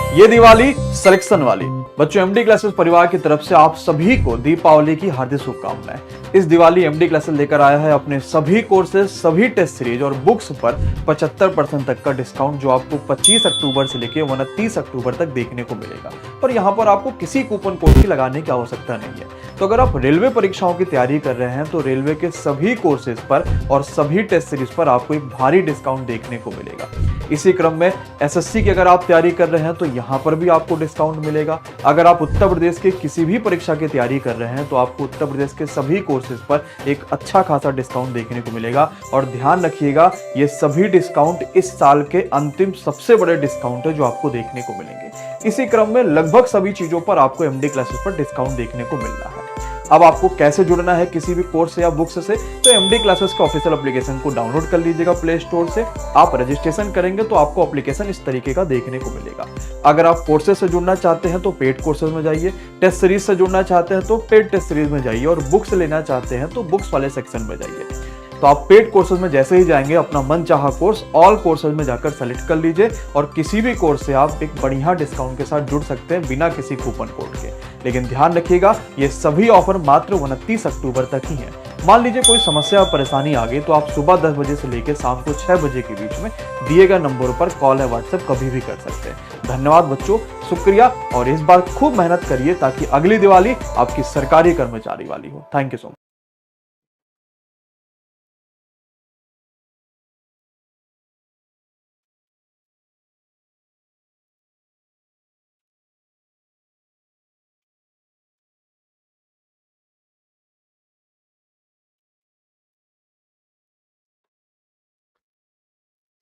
ये दिवाली सिलेक्शन वाली। बच्चों, एमडी क्लासेस परिवार की तरफ से आप सभी को दीपावली की हार्दिक शुभकामनाएं। इस दिवाली एमडी क्लासेस लेकर आया है अपने सभी कोर्सेज, सभी टेस्ट सीरीज और बुक्स पर 75% तक का डिस्काउंट, जो आपको 25 अक्टूबर से लेकर 29 अक्टूबर तक देखने को मिलेगा। और यहाँ पर आपको किसी कूपन कोड की लगाने की आवश्यकता नहीं है। तो अगर आप रेलवे परीक्षाओं की तैयारी कर रहे हैं तो रेलवे के सभी कोर्सेज पर और सभी टेस्ट सीरीज पर आपको एक भारी डिस्काउंट देखने को मिलेगा। इसी क्रम में एसएससी की अगर आप तैयारी कर रहे हैं तो यहाँ पर भी आपको डिस्काउंट मिलेगा। अगर आप उत्तर प्रदेश के किसी भी परीक्षा की तैयारी कर रहे हैं तो आपको उत्तर प्रदेश के सभी कोर्सेज पर एक अच्छा खासा डिस्काउंट देखने को मिलेगा। और ध्यान रखिएगा, ये सभी डिस्काउंट इस साल के अंतिम सबसे बड़े डिस्काउंट है जो आपको देखने को मिलेंगे। इसी क्रम में लगभग सभी चीजों पर आपको एमडी क्लासेस पर डिस्काउंट देखने को मिल रहा है। अब आपको कैसे जुड़ना है किसी भी कोर्स या बुक्स से, तो एमडी क्लासेस का ऑफिशियल एप्लीकेशन को डाउनलोड कर लीजिएगा प्ले स्टोर से। आप रजिस्ट्रेशन करेंगे तो आपको एप्लीकेशन इस तरीके का देखने को मिलेगा। अगर आप कोर्सेज से जुड़ना चाहते हैं तो पेड कोर्सेज में जाइए, टेस्ट सीरीज से जुड़ना चाहते हैं तो पेड टेस्ट सीरीज में जाइए, और बुक्स लेना चाहते हैं तो बुक्स वाले सेक्शन में जाइए। तो आप पेड कोर्सेज में जैसे ही जाएंगे, अपना मनचाहा कोर्स ऑल कोर्सेज में जाकर सेलेक्ट कर लीजिए, और किसी भी कोर्स से आप एक बढ़िया डिस्काउंट के साथ जुड़ सकते हैं बिना किसी कूपन कोड के। लेकिन ध्यान रखिएगा, ये सभी ऑफर मात्र 29 अक्टूबर तक ही हैं। मान लीजिए कोई समस्या और परेशानी आ गई तो आप सुबह 10 बजे से लेकर शाम को 6 बजे के बीच में दिए गए नंबरों पर कॉल या व्हाट्सएप कभी भी कर सकते हैं। धन्यवाद बच्चों, शुक्रिया, और इस बार खूब मेहनत करिए ताकि अगली दिवाली आपकी सरकारी कर्मचारी वाली हो। Thank you so much.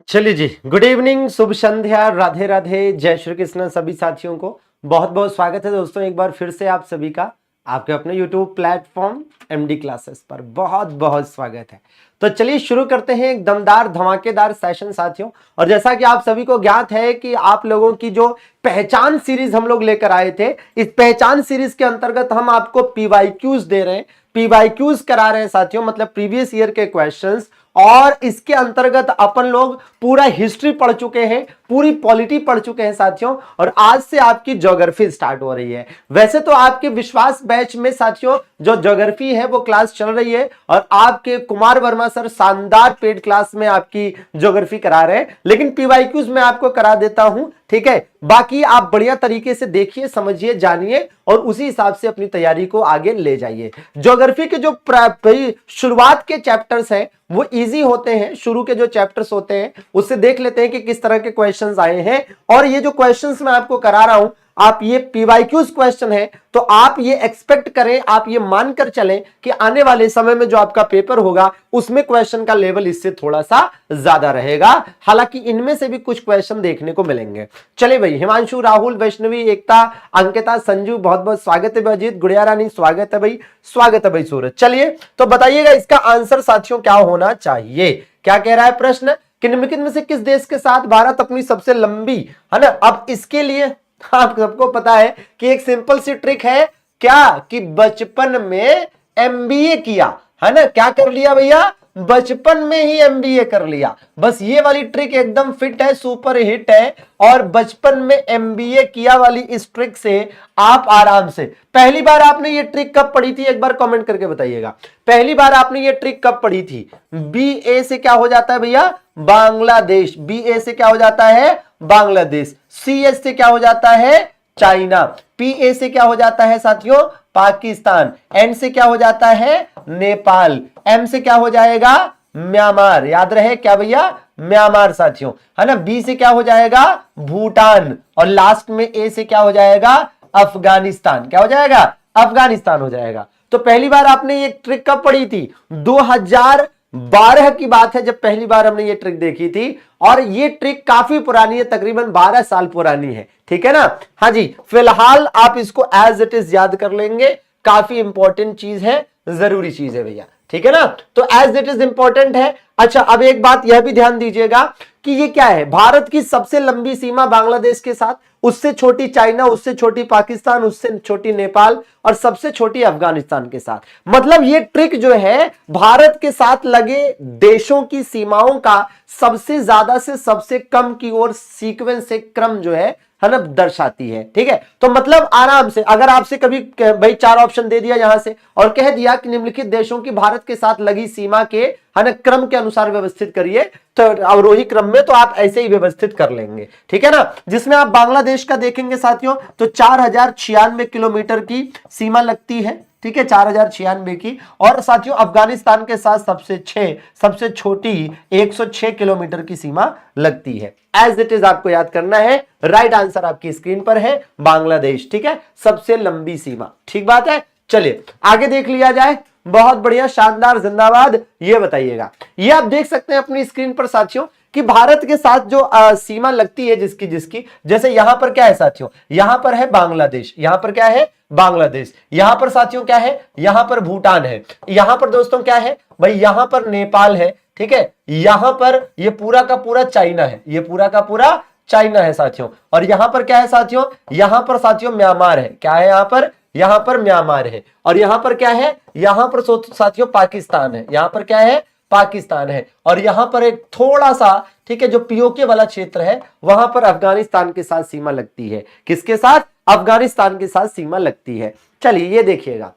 चलिए जी, गुड इवनिंग, शुभ संध्या, राधे राधे, जय श्री कृष्ण। सभी साथियों को बहुत बहुत स्वागत है दोस्तों, एक बार फिर से आप सभी का आपके अपने YouTube प्लेटफॉर्म एमडी क्लासेस पर बहुत बहुत स्वागत है। तो चलिए शुरू करते हैं एक दमदार धमाकेदार सेशन साथियों। और जैसा कि आप सभी को ज्ञात है कि आप लोगों की जो पहचान सीरीज हम लोग लेकर आए थे, इस पहचान सीरीज के अंतर्गत हम आपको पीवाईक्यूज दे रहे हैं, पीवाईक्यूज करा रहे हैं साथियों, मतलब प्रीवियस ईयर के क्वेश्चंस। और इसके अंतर्गत अपन लोग पूरा हिस्ट्री पढ़ चुके हैं, पूरी पॉलिटी पढ़ चुके हैं साथियों, और आज से आपकी ज्योग्राफी स्टार्ट हो रही है। वैसे तो आपके विश्वास बैच में साथियों जो ज्योग्राफी है वो क्लास चल रही है, और आपके कुमार वर्मा सर शानदार पेड क्लास में आपकी ज्योग्राफी करा रहे हैं, लेकिन पीवाईक्यूज में आपको करा देता हूं, ठीक है। बाकी आप बढ़िया तरीके से देखिए, समझिए, जानिए, और उसी हिसाब से अपनी तैयारी को आगे ले जाइए। ज्योग्राफी के जो शुरुआत के चैप्टर्स हैं वो इजी होते हैं, शुरू के जो चैप्टर्स होते हैं उससे देख लेते हैं कि किस तरह के क्वेश्चंस आए हैं। और ये जो क्वेश्चंस मैं आपको करा रहा हूं, आप ये पीवाईक्यूज क्वेश्चन है, तो आप ये एक्सपेक्ट करें, आप ये मानकर चलें कि आने वाले समय में जो आपका पेपर होगा उसमें क्वेश्चन का लेवल इससे थोड़ा सा ज्यादा रहेगा। हालांकि इनमें से भी कुछ क्वेश्चन देखने को मिलेंगे। चलिए भाई, हिमांशु, राहुल, वैष्णवी, एकता, अंकिता, संजू, बहुत बहुत स्वागत है भाई। अजीत, गुड़िया रानी, स्वागत है भाई, स्वागत है भाई सूरज। चलिए तो बताइएगा इसका आंसर साथियों क्या होना चाहिए। क्या कह रहा है प्रश्न, कि निम्नलिखित में से किस देश के साथ भारत अपनी सबसे लंबी, है ना। अब इसके लिए आप सबको पता है कि एक सिंपल सी ट्रिक है, क्या कि बचपन में एमबीए किया, है ना। क्या कर लिया भैया, बचपन में ही एमबीए कर लिया। बस ये वाली ट्रिक एकदम फिट है, सुपर हिट है, और बचपन में एमबीए किया वाली इस ट्रिक से आप आराम से। पहली बार आपने ये ट्रिक कब पढ़ी थी, एक बार कमेंट करके बताइएगा। पहली बार आपने ये ट्रिक कब पढ़ी थी। बीए से क्या हो जाता है भैया, बांग्लादेश। बीए से क्या हो जाता है, बांग्लादेश। सीएस से क्या हो जाता है, चाइना। पीए से क्या हो जाता है साथियों, पाकिस्तान। एन से क्या हो जाता है, नेपाल। एम से क्या हो जाएगा, म्यांमार। याद रहे क्या भैया, म्यांमार साथियों, है ना। बी से क्या हो जाएगा, भूटान। और लास्ट में ए से क्या हो जाएगा, अफगानिस्तान। क्या हो जाएगा, अफगानिस्तान हो जाएगा। तो पहली बार आपने ये ट्रिक कब पढ़ी थी, 2012 की बात है जब पहली बार हमने ये ट्रिक देखी थी। और ये ट्रिक काफी पुरानी है, तकरीबन 12 साल पुरानी है, ठीक है ना। हाँ जी, फिलहाल आप इसको एज इट इज याद कर लेंगे, काफी इंपॉर्टेंट चीज है, जरूरी चीज है भैया, ठीक है ना। तो एज इट इज इंपॉर्टेंट है। अच्छा, अब एक बात यह भी ध्यान दीजिएगा कि ये क्या है, भारत की सबसे लंबी सीमा बांग्लादेश के साथ, उससे छोटी चाइना, उससे छोटी पाकिस्तान, उससे छोटी नेपाल, और सबसे छोटी अफगानिस्तान के साथ। मतलब ये ट्रिक जो है भारत के साथ लगे देशों की सीमाओं का सबसे ज्यादा से सबसे कम की ओर सीक्वेंस से क्रम जो है है ना दर्शाती है। ठीक है, तो मतलब आराम से अगर आपसे कभी भाई 4 ऑप्शन दे दिया यहां से और कह दिया कि निम्नलिखित देशों की भारत के साथ लगी सीमा के है ना क्रम के अनुसार व्यवस्थित करिए, तो अवरोही क्रम में तो आप ऐसे ही व्यवस्थित कर लेंगे। ठीक है ना, जिसमें आप बांग्लादेश का देखेंगे साथियों तो 4096 किलोमीटर की सीमा लगती है। ठीक है, 4096 की। और साथियों अफगानिस्तान के साथ सबसे छोटी 106 किलोमीटर की सीमा लगती है। एज इट इज आपको याद करना है। राइट आंसर आपकी स्क्रीन पर है बांग्लादेश। ठीक है, सबसे लंबी सीमा। ठीक बात है, चलिए आगे देख लिया जाए। बहुत बढ़िया, शानदार, जिंदाबाद। ये बताइएगा, ये आप देख सकते हैं अपनी स्क्रीन पर साथियों कि भारत के साथ जो सीमा लगती है जिसकी जैसे यहां पर क्या है साथियों, यहां पर है बांग्लादेश, यहां पर क्या है बांग्लादेश, यहां पर साथियों क्या है, यहां पर भूटान है, यहां पर दोस्तों क्या है भाई, यहां पर नेपाल है। ठीक है, यहां पर ये पूरा का पूरा चाइना है, ये पूरा का पूरा चाइना है साथियों। और यहां पर क्या है साथियों, यहां पर साथियों म्यांमार है। क्या है यहां पर म्यांमार है। और यहां पर क्या है, यहां पर साथियों पाकिस्तान है, यहां पर क्या है पाकिस्तान है। और यहां पर एक थोड़ा सा, ठीक है, जो पीओके वाला क्षेत्र है वहां पर अफगानिस्तान के साथ सीमा लगती है। किसके साथ, अफगानिस्तान के साथ सीमा लगती है। चलिए ये देखिएगा,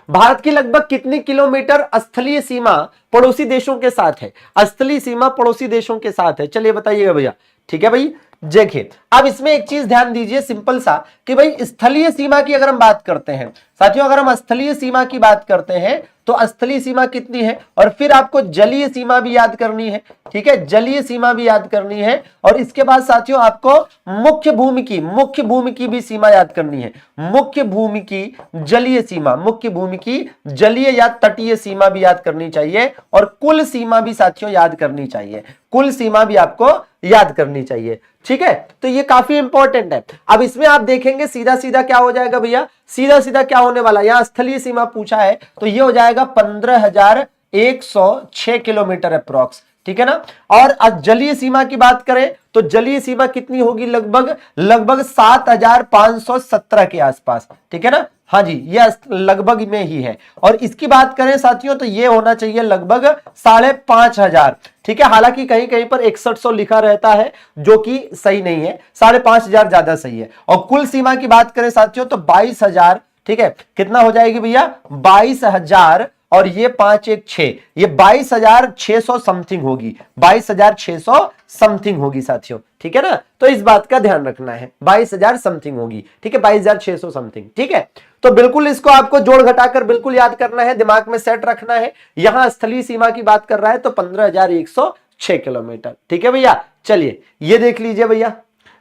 भारत की लगभग कितनी किलोमीटर स्थलीय सीमा पड़ोसी देशों के साथ है, स्थलीय सीमा पड़ोसी देशों के साथ है, चलिए बताइएगा भैया। ठीक है भाई, देखिए अब इसमें एक चीज ध्यान दीजिए सिंपल सा कि भाई स्थलीय सीमा की अगर हम बात करते हैं साथियों, अगर हम स्थलीय सीमा की बात करते हैं तो स्थलीय सीमा कितनी है, और फिर आपको जलीय सीमा भी याद करनी है। ठीक है, जलीय सीमा भी याद करनी है। और इसके बाद साथियों आपको मुख्य भूमि की भी सीमा याद करनी है। मुख्य भूमि की जलीय सीमा, मुख्य भूमि की जलीय या तटीय सीमा भी याद करनी चाहिए। और कुल सीमा भी साथियों याद करनी चाहिए, कुल सीमा भी आपको याद करनी चाहिए। ठीक है, तो ये काफी इंपॉर्टेंट है। अब इसमें आप देखेंगे सीधा सीधा क्या हो जाएगा भैया, सीधा सीधा क्या होने वाला, यहां स्थलीय सीमा पूछा है तो ये हो जाएगा 15,106 किलोमीटर अप्रॉक्स। ठीक है ना। और जलीय सीमा की बात करें तो जलीय सीमा कितनी होगी, लगभग 7,517 के आसपास। ठीक है ना, हाँ जी, ये लगभग में ही है। और इसकी बात करें साथियों तो ये होना चाहिए लगभग 5,500। ठीक है, हालांकि कहीं कहीं पर 6100 लिखा रहता है जो कि सही नहीं है, 5,500 ज्यादा सही है। और कुल सीमा की बात करें साथियों तो 22,000। ठीक है, कितना हो जाएगी भैया, 22,000 और ये 516, ये 22,600 समथिंग होगी, 22,600 समथिंग होगी साथियों। ठीक है ना, तो इस बात का ध्यान रखना है, 22,000 समथिंग होगी। ठीक है, 22,600 समथिंग। ठीक है, तो बिल्कुल इसको आपको जोड़ घटाकर बिल्कुल याद करना है, दिमाग में सेट रखना है। यहां स्थलीय सीमा की बात कर रहा है तो 15,106 किलोमीटर। ठीक है भैया, चलिए ये देख लीजिए भैया,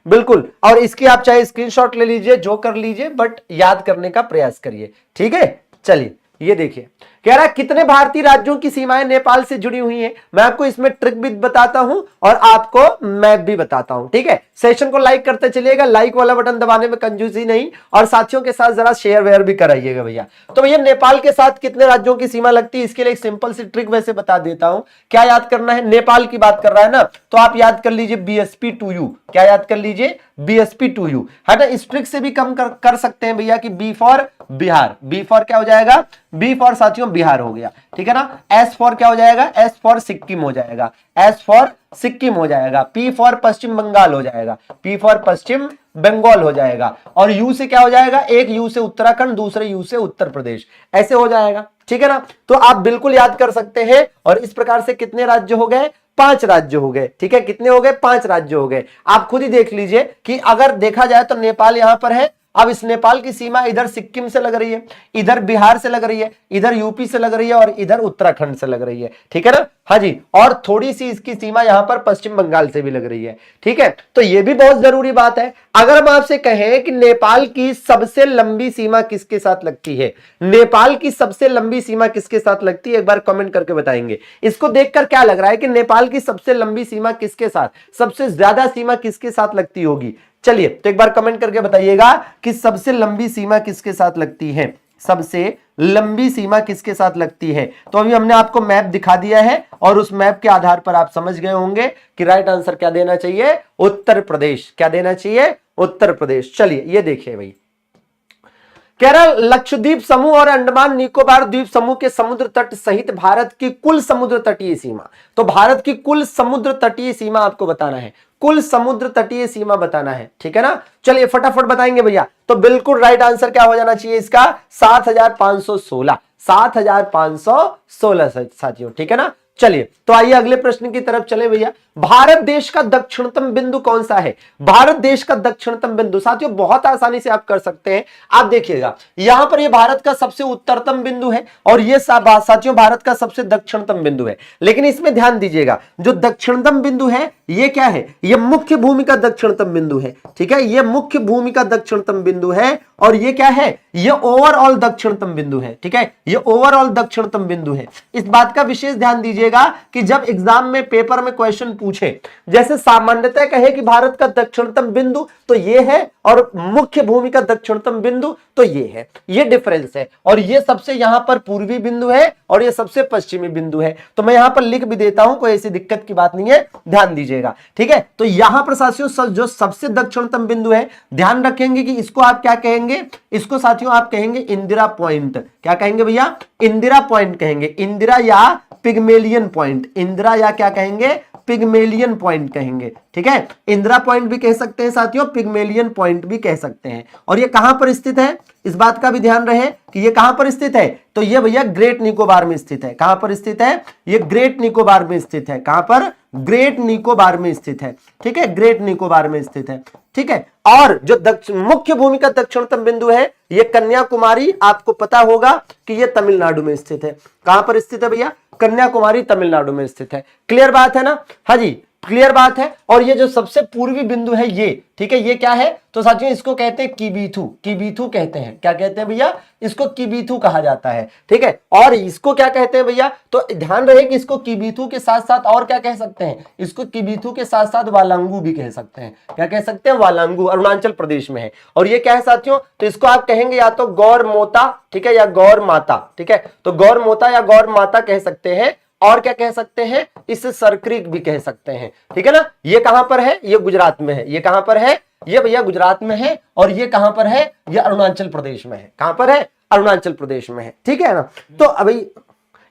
बिल्कुल। और इसकी आप चाहे स्क्रीनशॉट ले लीजिए, जो कर लीजिए, बट याद करने का प्रयास करिए। ठीक है, चलिए ये देखिए, कह रहा है कितने भारतीय राज्यों की सीमाएं नेपाल से जुड़ी हुई हैं। मैं आपको इसमें ट्रिक भी बताता हूं और आपको मैप भी बताता हूं। ठीक है, सेशन को लाइक करते चलिएगा, लाइक वाला बटन दबाने में कंजूसी नहीं, और साथियों के साथ जरा शेयर वेयर भी कराइएगा भैया। तो भैया नेपाल के साथ कितने राज्यों की सीमा लगती है, इसके लिए एक सिंपल सी ट्रिक वैसे बता देता हूं। क्या याद करना है, नेपाल की बात कर रहा है ना, तो आप याद कर लीजिए BSP2U। क्या याद कर लीजिए, BSP2U, है ना। इस ट्रिक से भी कम कर सकते हैं भैया कि B for Bihar, B for क्या हो जाएगा, B फॉर साथियों बिहार हो गया। ठीक है ना, S फॉर क्या हो जाएगा, S फॉर सिक्किम हो जाएगा, S फॉर सिक्किम हो जाएगा, P फॉर पश्चिम बंगाल हो जाएगा, P फॉर पश्चिम बंगाल हो जाएगा। और U से क्या हो जाएगा, एक U से उत्तराखंड, दूसरे U से उत्तर प्रदेश, ऐसे हो जाएगा। ठीक है ना, तो आप बिल्कुल याद कर सकते हैं। और इस प्रकार से कितने राज्य हो गए, 5 राज्य हो गए। ठीक है, कितने हो गए, 5 राज्य हो गए। आप खुद ही देख लीजिए कि अगर देखा जाए तो नेपाल यहां पर है। अब इस नेपाल की सीमा इधर सिक्किम से लग रही है, इधर बिहार से लग रही है, इधर यूपी से लग रही है और इधर उत्तराखंड से लग रही है। ठीक है ना, हाँ जी। और थोड़ी सी इसकी सीमा यहां पर पश्चिम बंगाल से भी लग रही है। ठीक है, तो यह भी बहुत जरूरी बात है। अगर हम आपसे कहें कि नेपाल की सबसे लंबी सीमा किसके साथ लगती है, नेपाल की सबसे लंबी सीमा किसके साथ लगती है, एक बार कमेंट करके बताएंगे। इसको देखकर क्या लग रहा है कि नेपाल की सबसे लंबी सीमा किसके साथ, सबसे ज्यादा सीमा किसके साथ लगती होगी। चलिए तो एक बार कमेंट करके बताइएगा कि सबसे लंबी सीमा किसके साथ लगती है, सबसे लंबी सीमा किसके साथ लगती है। तो अभी हमने आपको मैप दिखा दिया है और उस मैप के आधार पर आप समझ गए होंगे कि राइट आंसर क्या देना चाहिए, उत्तर प्रदेश। क्या देना चाहिए, उत्तर प्रदेश। चलिए ये देखिए भाई, कह रहा लक्षद्वीप समूह और अंडमान निकोबार द्वीप समूह के समुद्र तट सहित भारत की कुल समुद्र तटीय सीमा। तो भारत की कुल समुद्र तटीय सीमा आपको बताना है, कुल समुद्र तटीय सीमा बताना है, ठीक है ना। चलिए फटाफट बताएंगे भैया। तो बिल्कुल राइट आंसर क्या हो जाना चाहिए इसका, 7516, 7516 साथियों, ठीक है ना। चलिए तो आइए अगले प्रश्न की तरफ चले भैया। भारत देश का दक्षिणतम बिंदु कौन सा है? भारत देश का दक्षिणतम बिंदु साथियों बहुत आसानी से आप कर सकते हैं। आप देखिएगा यहां पर ये भारत का सबसे उत्तरतम बिंदु है और ये साथियों भारत का सबसे दक्षिणतम बिंदु है। लेकिन इसमें ध्यान दीजिएगा जो दक्षिणतम बिंदु है ये क्या है, ये मुख्य भूमि का दक्षिणतम बिंदु है, ठीक है। ये मुख्य भूमि का दक्षिणतम बिंदु है और ये क्या है, ये ओवरऑल दक्षिणतम बिंदु है, ठीक है। ये ओवरऑल दक्षिणतम बिंदु है। इस बात का विशेष ध्यान दीजिएगा कि जब एग्जाम में पेपर में क्वेश्चन पूछे, जैसे सामान्यतः कहे कि भारत का दक्षिणतम बिंदु तो ये है और मुख्य भूमि का दक्षिणतम बिंदु तो ये है, ये डिफरेंस है। और ये सबसे यहां पर पूर्वी बिंदु है और ये सबसे पश्चिमी बिंदु है। तो मैं यहां पर लिख भी देता हूं, कोई ऐसी दिक्कत की बात नहीं है, ध्यान दीजिएगा, ठीक है। तो यहां पर साथियों जो सबसे दक्षिणतम बिंदु है, ध्यान रखेंगे कि इसको आप क्या कहेंगे, इसको साथियों आप कहेंगे इंदिरा पॉइंट। क्या कहेंगे भैया, इंदिरा पॉइंट कहेंगे, इंदिरा या पिग्मेलियन पॉइंट, इंदिरा या क्या कहेंगे, पिग्मेलियन पॉइंट कहेंगे, ठीक है। इंदिरा पॉइंट भी कह सकते हैं साथियों, पिग्मेलियन पॉइंट भी कह सकते हैं। और ये कहां पर स्थित है, इस बात का भी ध्यान रहे कि ये कहां पर स्थित है, तो ये भैया ग्रेट निकोबार में स्थित है। कहां पर स्थित है, ये ग्रेट निकोबार में स्थित है। कहां पर, ग्रेट निकोबार में स्थित है, ठीक है, ग्रेट निकोबार में स्थित है, ठीक है। और जो मुख्य भूमि का दक्षिणतम बिंदु है ये कन्याकुमारी, आपको पता होगा कि ये तमिलनाडु में स्थित है। कहां पर स्थित है भैया, कन्याकुमारी तमिलनाडु में स्थित है। क्लियर बात है ना, हाँ जी क्लियर बात है। और ये जो सबसे पूर्वी बिंदु है ये, ठीक है, ये क्या है, तो साथियों इसको कहते हैं किबीथू, किबीथू कहते हैं। क्या कहते हैं भैया, इसको किबीथू कहा जाता है, ठीक है। और इसको क्या कहते हैं भैया, तो ध्यान रहे कि इसको किबीथू के साथ साथ और क्या कह सकते हैं, इसको किबीथू के साथ साथ वालांगू भी कह सकते हैं। क्या कह सकते हैं, वालांगू, अरुणाचल प्रदेश में है। और ये क्या है साथियों, तो इसको आप कहेंगे या तो गौर मोता, ठीक है, या गौर माता, ठीक है। तो गौर मोता या गौर माता कह सकते हैं। और क्या कह सकते हैं, इसे सरक्रीक भी कह सकते हैं, ठीक है ना। ये कहां पर है, ये गुजरात में है। ये कहां पर है, ये भैया गुजरात में है। और ये कहां पर है, ये अरुणाचल प्रदेश में है। कहां पर है, अरुणाचल प्रदेश में है, ठीक है ना। तो अभी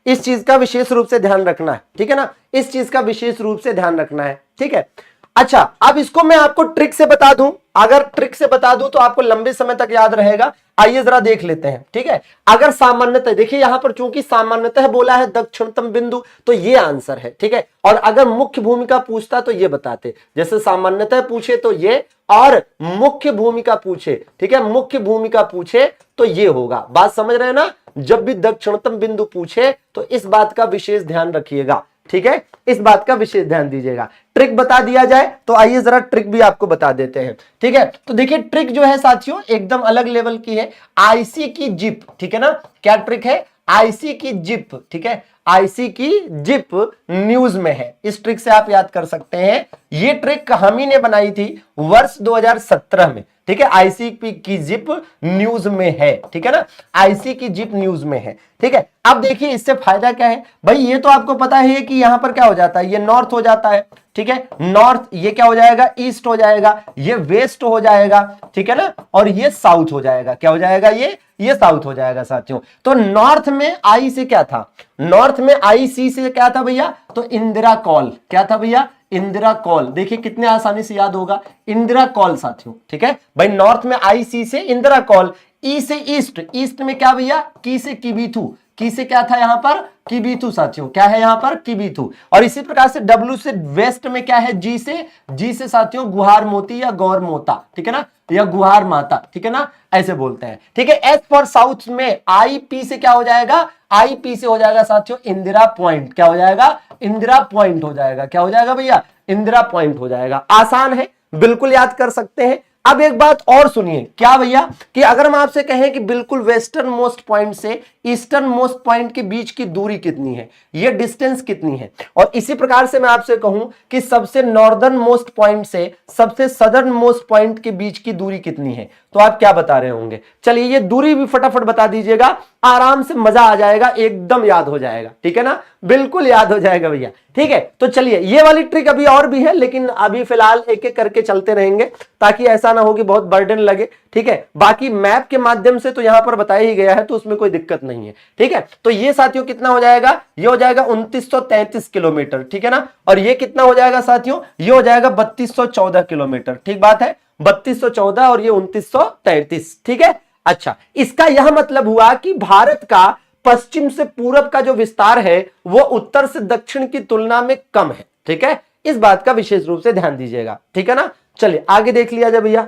इस चीज का विशेष रूप से ध्यान रखना है, ठीक है ना, इस चीज का विशेष रूप से ध्यान रखना है, ठीक है। अच्छा अब इसको मैं आपको ट्रिक से बता दूं, अगर ट्रिक से बता दूं तो आपको लंबे समय तक याद रहेगा। आइए जरा देख लेते हैं, ठीक है। अगर सामान्यतः, देखिए यहां पर चूंकि सामान्यतः बोला है दक्षिणतम बिंदु तो ये आंसर है, ठीक है। और अगर मुख्य भूमिका पूछता तो ये बताते, जैसे सामान्यतः पूछे तो ये, और मुख्य भूमिका पूछे, ठीक है, मुख्य भूमिका पूछे तो ये होगा। बात समझ रहे हैं ना, जब भी दक्षिणतम बिंदु पूछे तो इस बात का विशेष ध्यान रखिएगा, ठीक है, इस बात का विशेष ध्यान दीजिएगा। ट्रिक बता दिया जाए तो आइए जरा ट्रिक भी आपको बता देते हैं, ठीक है। तो देखिए ट्रिक जो है साथियों एकदम अलग लेवल की है, आईसी की जिप, ठीक है ना। क्या ट्रिक है, आईसी की जिप, ठीक है, आईसी की जिप न्यूज में है। इस ट्रिक से आप याद कर सकते हैं। ये ट्रिक हम ही ने बनाई थी वर्ष 2017 में, ठीक है। आईसी की जिप न्यूज में है, ठीक है ना, आईसी की जिप न्यूज में है, ठीक है। अब देखिए इससे फायदा क्या है भाई, ये तो आपको पता है कि यहां पर क्या हो जाता है, ये नॉर्थ हो जाता है, ठीक है, नॉर्थ, ये क्या हो जाएगा, ईस्ट हो जाएगा, ये वेस्ट हो जाएगा, ठीक है ना, और ये साउथ हो जाएगा। क्या हो जाएगा, ये साउथ हो जाएगा साथियों। तो नॉर्थ में आई से क्या था, नॉर्थ में आईसी से क्या था भैया, तो इंदिरा कॉल। क्या था भैया, इंदिरा कॉल। देखिए कितने आसानी से याद होगा, इंदिरा कॉल साथियों, ठीक है भाई। नॉर्थ में आईसी से इंदिरा कॉल, ई से ईस्ट, ईस्ट में क्या भैया, की से किबीथू, की से क्या था यहां पर, किबीथू साथियों। क्या है यहां पर, किबीथू। और इसी प्रकार से डब्ल्यू से वेस्ट में क्या है, जी से साथियों गुहार मोती या गौर मोता, ठीक है ना, या गुहार माता, ठीक है ना, ऐसे बोलते हैं, ठीक है। एस फॉर साउथ में आई पी से क्या हो जाएगा, आई पी से हो जाएगा साथियों इंदिरा पॉइंट। क्या हो जाएगा, इंदिरा पॉइंट हो जाएगा। क्या हो जाएगा भैया, इंदिरा पॉइंट हो जाएगा। आसान है, बिल्कुल याद कर सकते हैं। अब एक बात और सुनिए, क्या भैया, कि अगर हम आपसे कहें कि बिल्कुल वेस्टर्न मोस्ट पॉइंट से ईस्टर्न मोस्ट पॉइंट के बीच की दूरी कितनी है, ये डिस्टेंस कितनी है, और इसी प्रकार से मैं आपसे कहूं कि सबसे नॉर्दर्न मोस्ट पॉइंट से सबसे सदर्न मोस्ट पॉइंट के बीच की दूरी कितनी है, तो आप क्या बता रहे होंगे। चलिए ये दूरी भी फटाफट बता दीजिएगा, आराम से मजा आ जाएगा, एकदम याद हो जाएगा, ठीक है ना, बिल्कुल याद हो जाएगा भैया। ठीक है, तो चलिए ये वाली ट्रिक अभी और भी है, लेकिन अभी फिलहाल एक एक करके चलते रहेंगे ताकि ऐसा ना हो कि बहुत बर्डन लगे। ठीक है, बाकी मैप के माध्यम से तो यहां पर बताया ही गया है, तो उसमें कोई दिक्कत नहीं है। ठीक है, तो ये साथियों कितना हो जाएगा, ये हो जाएगा 2933 किलोमीटर। ठीक है ना, और ये कितना हो जाएगा साथियों, ये हो जाएगा 3214 किलोमीटर। ठीक बात है, 3214 और ये 2933। ठीक है, अच्छा, इसका यह मतलब हुआ कि भारत का पश्चिम से पूरब का जो विस्तार है वो उत्तर से दक्षिण की तुलना में कम है। ठीक है, इस बात का विशेष रूप से ध्यान दीजिएगा। ठीक है ना, चलिए आगे देख लिया जाए भैया।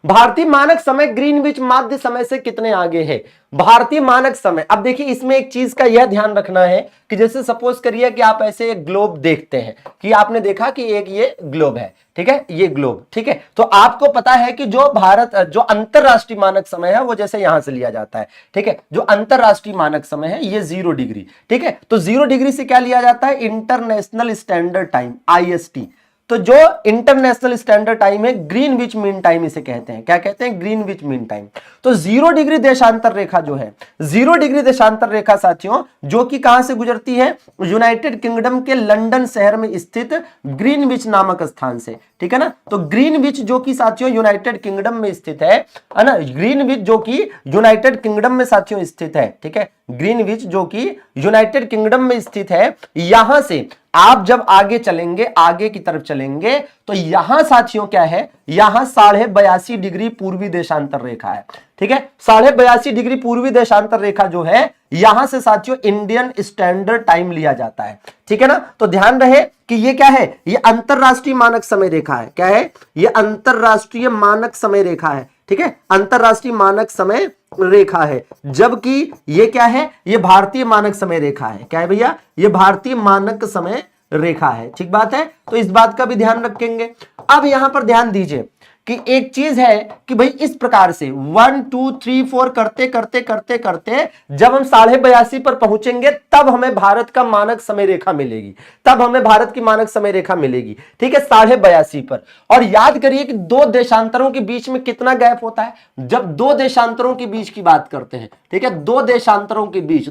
भारतीय मानक समय ग्रीनविच माध्य समय से कितने आगे है। भारतीय मानक समय, अब देखिए इसमें एक चीज का यह ध्यान रखना है कि जैसे सपोज करिए कि आप ऐसे एक ग्लोब देखते हैं, कि आपने देखा कि एक ये ग्लोब है। ठीक है, ये ग्लोब। ठीक है, तो आपको पता है कि जो अंतरराष्ट्रीय मानक समय है वो जैसे यहां से लिया जाता है। ठीक है, जो अंतरराष्ट्रीय मानक समय है ये 0 डिग्री। ठीक है, तो 0 डिग्री से क्या लिया जाता है, इंटरनेशनल स्टैंडर्ड टाइम, IST। तो जो इंटरनेशनल स्टैंडर्ड टाइम है, ग्रीनविच मीन टाइम इसे कहते हैं। क्या कहते हैं, ग्रीनविच मीन टाइम। तो 0 डिग्री देशांतर रेखा जो है, 0 डिग्री देशांतर रेखा साथियों, जो कि कहां से गुजरती है, यूनाइटेड किंगडम के लंदन शहर में स्थित ग्रीनविच नामक स्थान से। ठीक है ना, तो ग्रीनविच जो कि साथियों यूनाइटेड किंगडम में स्थित है ना, ग्रीनविच जो कि यूनाइटेड किंगडम में साथियों स्थित है। ठीक है, ग्रीनविच जो कि यूनाइटेड किंगडम में स्थित है, यहां से आप जब आगे चलेंगे, आगे की तरफ चलेंगे, तो यहां साथियों क्या है, यहां 82.5 डिग्री पूर्वी देशांतर रेखा है। ठीक है, 82.5 डिग्री पूर्वी देशांतर रेखा जो है, यहां से साथियों इंडियन स्टैंडर्ड टाइम लिया जाता है। ठीक है ना, तो ध्यान रहे कि ये क्या है, ये अंतरराष्ट्रीय मानक समय रेखा है। क्या है, ये अंतरराष्ट्रीय मानक समय रेखा है। ठीक है, अंतरराष्ट्रीय मानक समय रेखा है, जबकि ये क्या है, ये भारतीय मानक समय रेखा है। क्या है भैया, ये भारतीय मानक समय रेखा है। ठीक बात है, तो इस बात का भी ध्यान रखेंगे। अब यहां पर ध्यान दीजिए कि एक चीज है कि भाई इस प्रकार से 1 2 3 4 करते करते करते करते जब हम 82.5 पर पहुंचेंगे, तब हमें भारत का मानक समय रेखा मिलेगी, तब हमें भारत की मानक समय रेखा मिलेगी। ठीक है, 82.5 पर। और याद करिए कि दो देशांतरों के बीच में कितना गैप होता है, जब दो देशांतरों के बीच की बात करते हैं। ठीक है, दो देशांतरों के बीच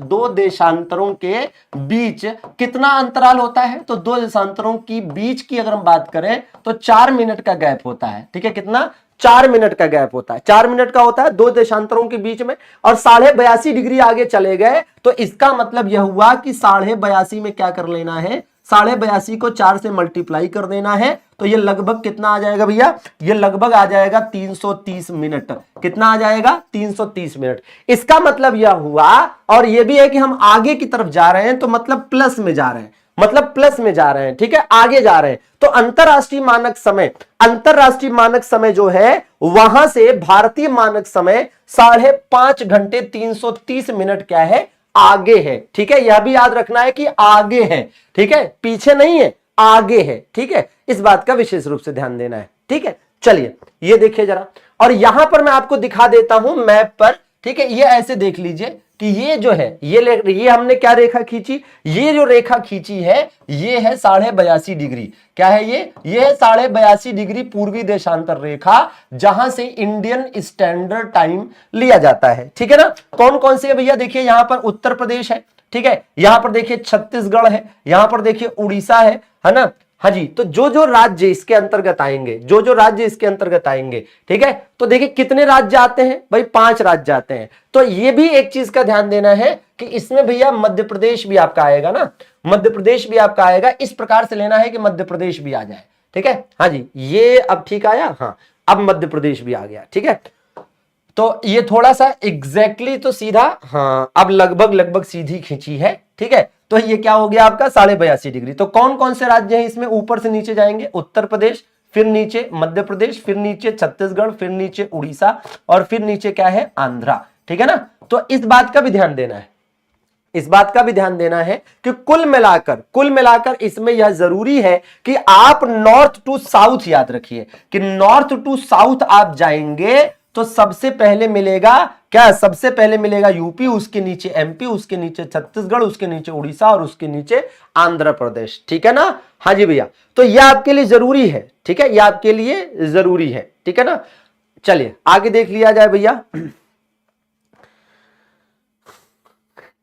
कितना अंतराल होता है, तो दो देशांतरों की बीच की अगर हम बात करें तो 4 मिनट का गैप होता है। ठीक है, कितना, 4 मिनट का गैप होता है, 4 मिनट का होता है दो देशांतरों के बीच में। और 82.5 डिग्री आगे चले गए तो इसका मतलब यह हुआ कि 82.5 में क्या कर लेना है, 82.5 को 4 से मल्टीप्लाई कर देना है, तो ये लगभग कितना आ जाएगा भैया, ये लगभग आ जाएगा 330 मिनट। कितना आ जाएगा, 330 मिनट। इसका मतलब यह हुआ, और यह भी है कि हम आगे की तरफ जा रहे हैं, तो मतलब प्लस में जा रहे हैं, मतलब प्लस में जा रहे हैं। ठीक है, आगे जा रहे हैं। तो अंतरराष्ट्रीय मानक समय जो है, वहां से भारतीय मानक समय 5.5 घंटे 330 मिनट क्या है, आगे है। ठीक है, यह भी याद रखना है कि आगे है। ठीक है, पीछे नहीं है, आगे है। ठीक है, इस बात का विशेष रूप से ध्यान देना है। ठीक है, चलिए ये देखिए जरा, और यहां पर मैं आपको दिखा देता हूं मैप पर। ठीक है, ये ऐसे देख लीजिए कि ये जो है, ये हमने क्या रेखा खींची, ये जो रेखा खींची है ये है 82.5 डिग्री। क्या है ये है 82.5 डिग्री पूर्वी देशांतर रेखा, जहां से इंडियन स्टैंडर्ड टाइम लिया जाता है। ठीक है ना, कौन कौन से भैया, देखिए यहां पर उत्तर प्रदेश है। ठीक है, यहां पर देखिए छत्तीसगढ़ है, यहां पर देखिए उड़ीसा है ना। हाँ जी, तो जो राज्य इसके अंतर्गत आएंगे, ठीक है, तो देखिए कितने राज्य आते हैं भाई, 5 राज्य आते हैं। तो ये भी एक चीज का ध्यान देना है कि इसमें भैया मध्य प्रदेश भी आपका आएगा ना, मध्य प्रदेश भी आपका आएगा। इस प्रकार से लेना है कि मध्य प्रदेश भी आ जाए। ठीक है, हाँ जी, ये अब ठीक आया, हाँ अब मध्य प्रदेश भी आ गया। ठीक है, तो ये थोड़ा सा एग्जैक्टली तो सीधा, हाँ अब लगभग सीधी खींची है। ठीक है, तो ये क्या हो गया आपका 82.5 डिग्री। तो कौन कौन से राज्य हैं इसमें, ऊपर से नीचे जाएंगे, उत्तर प्रदेश, फिर नीचे मध्य प्रदेश, फिर नीचे छत्तीसगढ़, फिर नीचे उड़ीसा, और फिर नीचे क्या है, आंध्रा। ठीक है ना, तो इस बात का भी ध्यान देना है, कि कुल मिलाकर इसमें यह जरूरी है कि आप नॉर्थ टू साउथ याद रखिए, कि नॉर्थ टू साउथ आप जाएंगे तो सबसे पहले मिलेगा क्या, सबसे पहले मिलेगा यूपी, उसके नीचे एमपी, उसके नीचे छत्तीसगढ़, उसके नीचे उड़ीसा, और उसके नीचे आंध्र प्रदेश। ठीक है ना, हाँ जी भैया, तो यह आपके लिए जरूरी है। ठीक है, यह आपके लिए जरूरी है। ठीक है ना, चलिए आगे देख लिया जाए भैया।